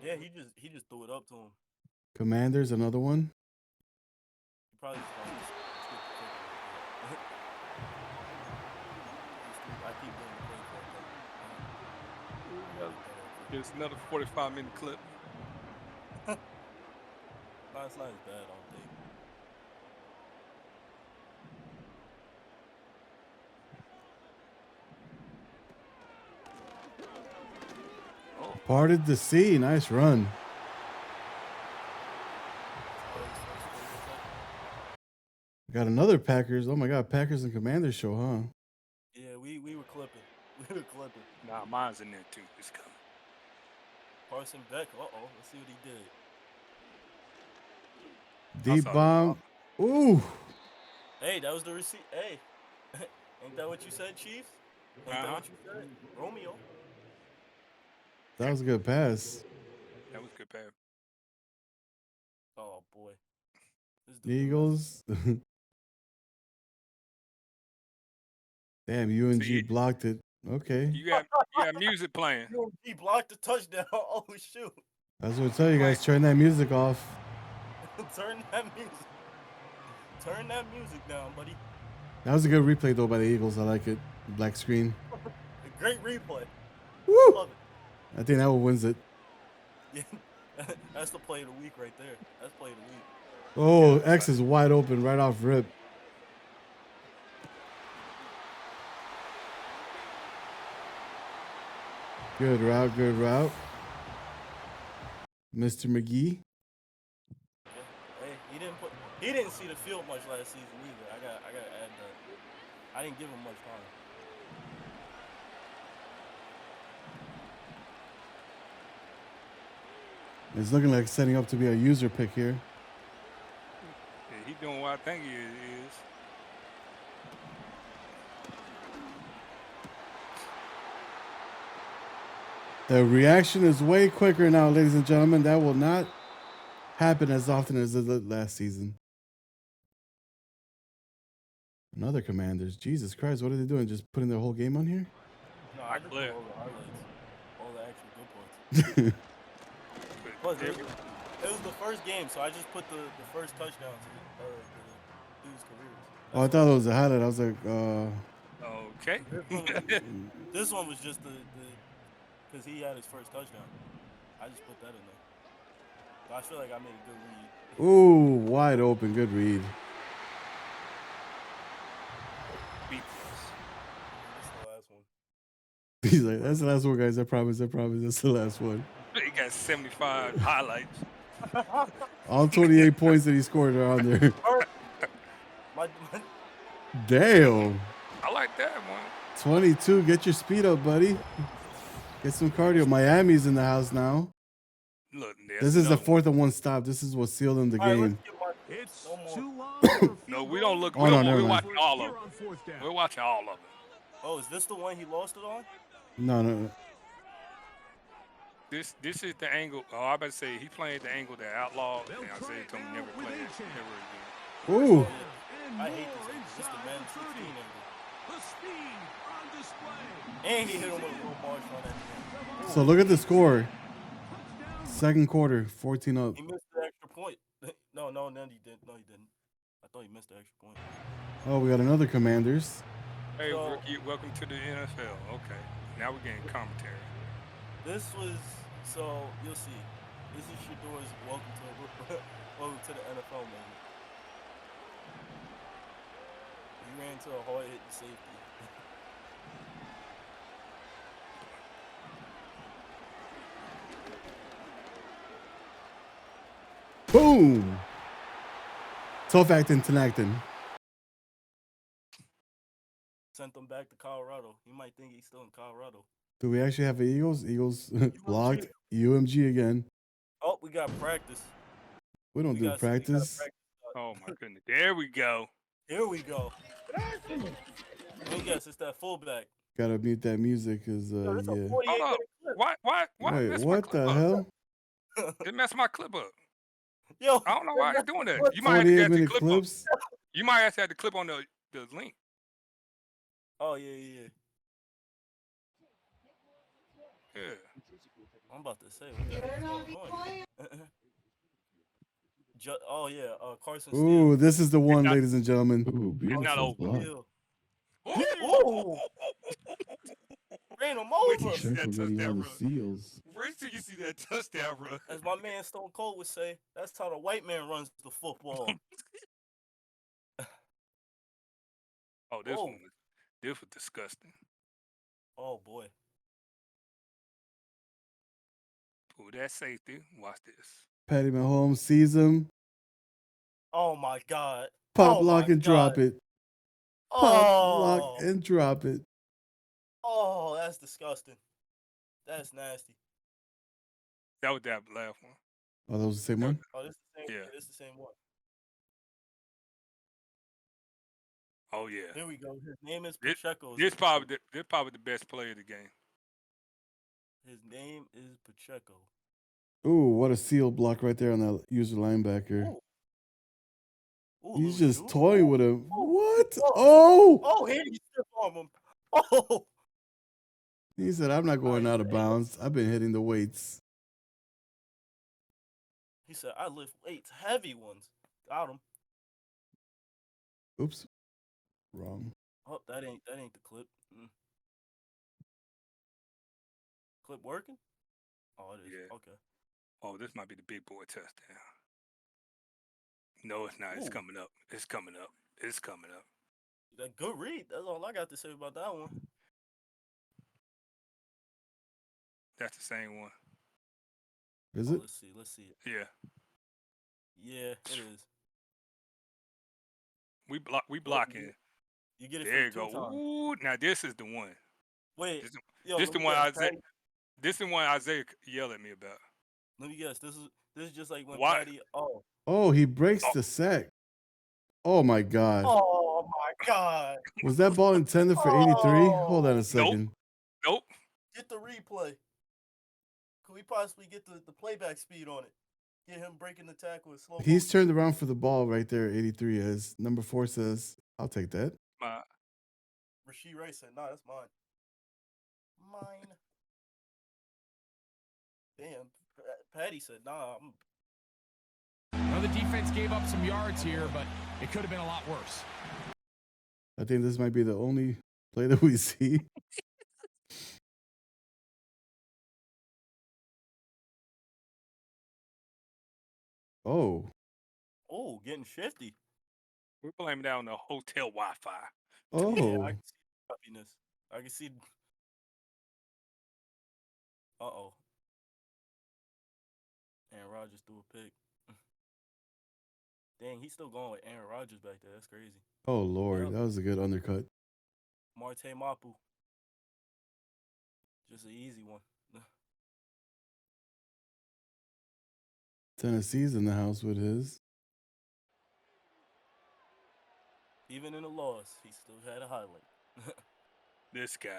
Yeah, he just threw it up to him. Commanders, another one. He probably just wanted to skip the clip a little bit. I keep doing the play for him. Here's another 45-minute clip. No, it's not as bad, I don't think. Parted the sea. Nice run. Got another Packers. Oh my God, Packers and Commanders show, huh? Yeah, we were clipping. We were clipping. Nah, mine's in there too. It's coming. Carson Beck. Let's see what he did. Deep saw bomb. Ooh. Hey, that was the receipt. Hey, ain't that what you said, Chief? Ain't that what you said, Romeo? That was a good pass. That was a good pass. Oh boy. This The dude Eagles. Damn, UNG blocked it. Okay. You got music playing. He blocked the touchdown. Oh shoot! That's what I tell you guys. Turn that music off. Turn that music. Turn that music down, buddy. That was a good replay though by the Eagles. I like it. Black screen. A great replay. Woo! Love it. I think that one wins it. Yeah, that's the play of the week right there. That's play of the week. Oh, X is wide open right off rip. Good route, good route. Mr. McGee. Yeah. Hey, he didn't see the field much last season either. I gotta add that. I didn't give him much time. It's looking like setting up to be a user pick here. Yeah, he doing what I think he is. The reaction is way quicker now, ladies and gentlemen. That will not happen as often as it did last season. Another Commanders. Jesus Christ, what are they doing? Just putting their whole game on here? No, I just clear. put all the actual good parts. Plus, it was the first game, so I just put the first touchdown to the dude's careers. Oh, I thought it was a highlight. I was like, Okay. This one was just the because he had his first touchdown. I just put that in there. But I feel like I made a good read. Ooh, wide open. Good read. B+. This is the last one. He's like, that's the last one, guys. I promise. I promise. That's the last one. He got 75 highlights. All 28 points that he scored are on there. My Damn. I like that one. 22. Get your speed up, buddy. Get some cardio. Miami's in the house now. Look, This is the 4th and 1 stop. This is what sealed them the All right, game. let's get It's no more. too long for a field No, we goal. don't look. Oh, We no, don't, never we're mind. watching all of Here them. on fourth down. We're watching all of them. Oh, is this the one he lost it on? No. This is the angle. Oh, I about to say he played the angle that outlawed. They'll And I try said it to him now never with play it A-Chain. ever again. Ooh. And I hate more this angle. This is the inside Madden 30. 16 angle. The speed on display. And he hit him with a little march on that. So look at the score. Second quarter, 14 up. He missed the extra point. No, then he didn't. No, he didn't. I thought he missed the extra point. Oh, we got another Commanders. Hey, So- rookie, welcome to the NFL. Okay, now we're getting commentary. This was so you'll see. This is Shador's welcome to the NFL moment. He ran to a hard hit safety. Boom. Tough acting, Tenactin. Sent him back to Colorado. You might think he's still in Colorado. Do we actually have Eagles? Eagles blocked. UMG again. Oh, we got practice. We don't do We got practice. Oh my goodness, there we go. Here we go. Let me guess, it's that fullback. Gotta mute that music because Yo, this a yeah. 48 Hold up. minute clip. Why Wait, mess my what clip the up? hell? It messed my clip up. Yo, I don't know why it's doing that. What? You might have to 48 add the minute clip on. clips. You might have to add the clip on the link. Oh yeah. Yeah. I'm about to say what the hell is going on? Oh yeah, Carson Steele. Ooh, this is the one, not- ladies and gentlemen. It's not over. Steele. Ooh. Ran him Wait till over. you see that touchdown run. seals. Wait till you see that touchdown run. As my man Stone Cold would say, that's how the white man runs the football. Oh, this Whoa. one was disgusting. Oh boy. Ooh, that safety. Watch this. Patty Mahomes sees him. Oh my God. Pop, Oh lock, my and drop God. it. Pop, Oh. lock, and drop it. Oh, that's disgusting. That's nasty. That was that last one. Oh, that was the same one? Oh, this is the same. Yeah. Yeah, this is the same one. Oh yeah. Here we go. His name is This- Pacheco. This probably the best player of the game. His name is Pacheco. Ooh, what a seal block right there on that user linebacker. Ooh. Ooh, He's little just shoe. toying with him. Ooh. What? Whoa. Oh! Oh, here he stiff arm him. Oh. He said, I'm not going Nice. out of bounds. I've been hitting the weights. He said, I lift weights, heavy ones. Got him. Oops. Wrong. Oh, that ain't the clip. Clip working? Oh, it is. Yeah. Okay. Oh, this might be the big boy touchdown. No, it's not. It's Ooh. coming up. It's coming up. It's coming up. That good read. That's all I got to say about that one. That's the same one. Is Oh, it? let's see it. Yeah. Yeah, it is. We blocking. You get it There you for go. 2 times. Ooh, now this is the one. Wait, This, yo, this let the me one guess, Isaiah. Patty- This the one Isaiah yelled at me about. Let me guess. This is just like when Why- Patty. Oh. Oh, he breaks Oh. the sack. Oh my God. Oh my God. Was that ball intended for 83? Hold on a second. Nope. Get the replay. Could we possibly get the playback speed on it? Get him breaking the tackle with slow. He's motion. turned around for the ball right there. 83 as number 4 says, I'll take that. Rasheed Rice said, "Nah, that's mine." Mine. Damn. Patty said, "Nah, I'm." Well, the defense gave up some yards here, but it could have been a lot worse. I think this might be the only play that we see. Oh, Oh, getting shifty. We're blaming that on the hotel Wi-Fi. Yeah, I oh, can see happiness. I can see. Uh-oh. Aaron Rodgers threw a pick. Dang, he's still going with Aaron Rodgers back there. That's crazy. oh Lord, Yep. that was a good undercut. Marte Mapu. Just an easy one. Tennessee's in the house with his. Even in the loss, he still had a highlight. This guy.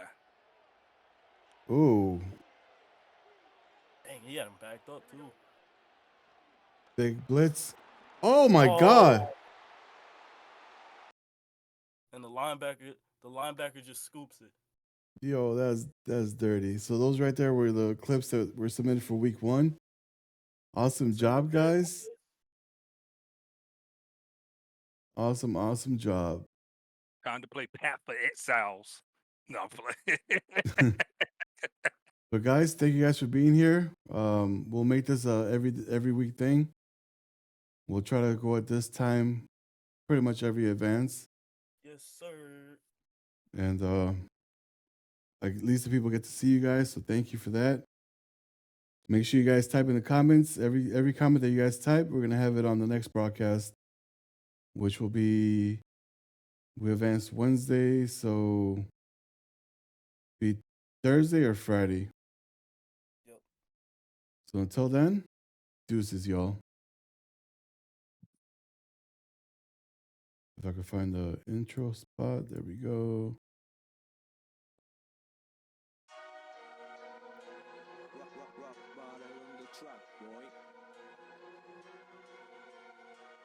Ooh, Dang, he had him backed up too. big blitz. Oh my Oh. God. And the linebacker just scoops it. Yo, that's dirty. So those right there were the clips that were submitted for week 1. Awesome job, guys. Awesome job. Time to play Pat for Exiles. No, I'm playing. But guys, thank you guys for being here. We'll make this a every week thing. We'll try to go at this time pretty much every advance. Yes, sir. And at least the people get to see you guys, so thank you for that. Make sure you guys type in the comments. Every comment that you guys type, we're gonna have it on the next broadcast, which will be we advance Wednesday, so be Thursday or Friday. Yep. So until then, deuces, y'all. If I can find the intro spot, there we go.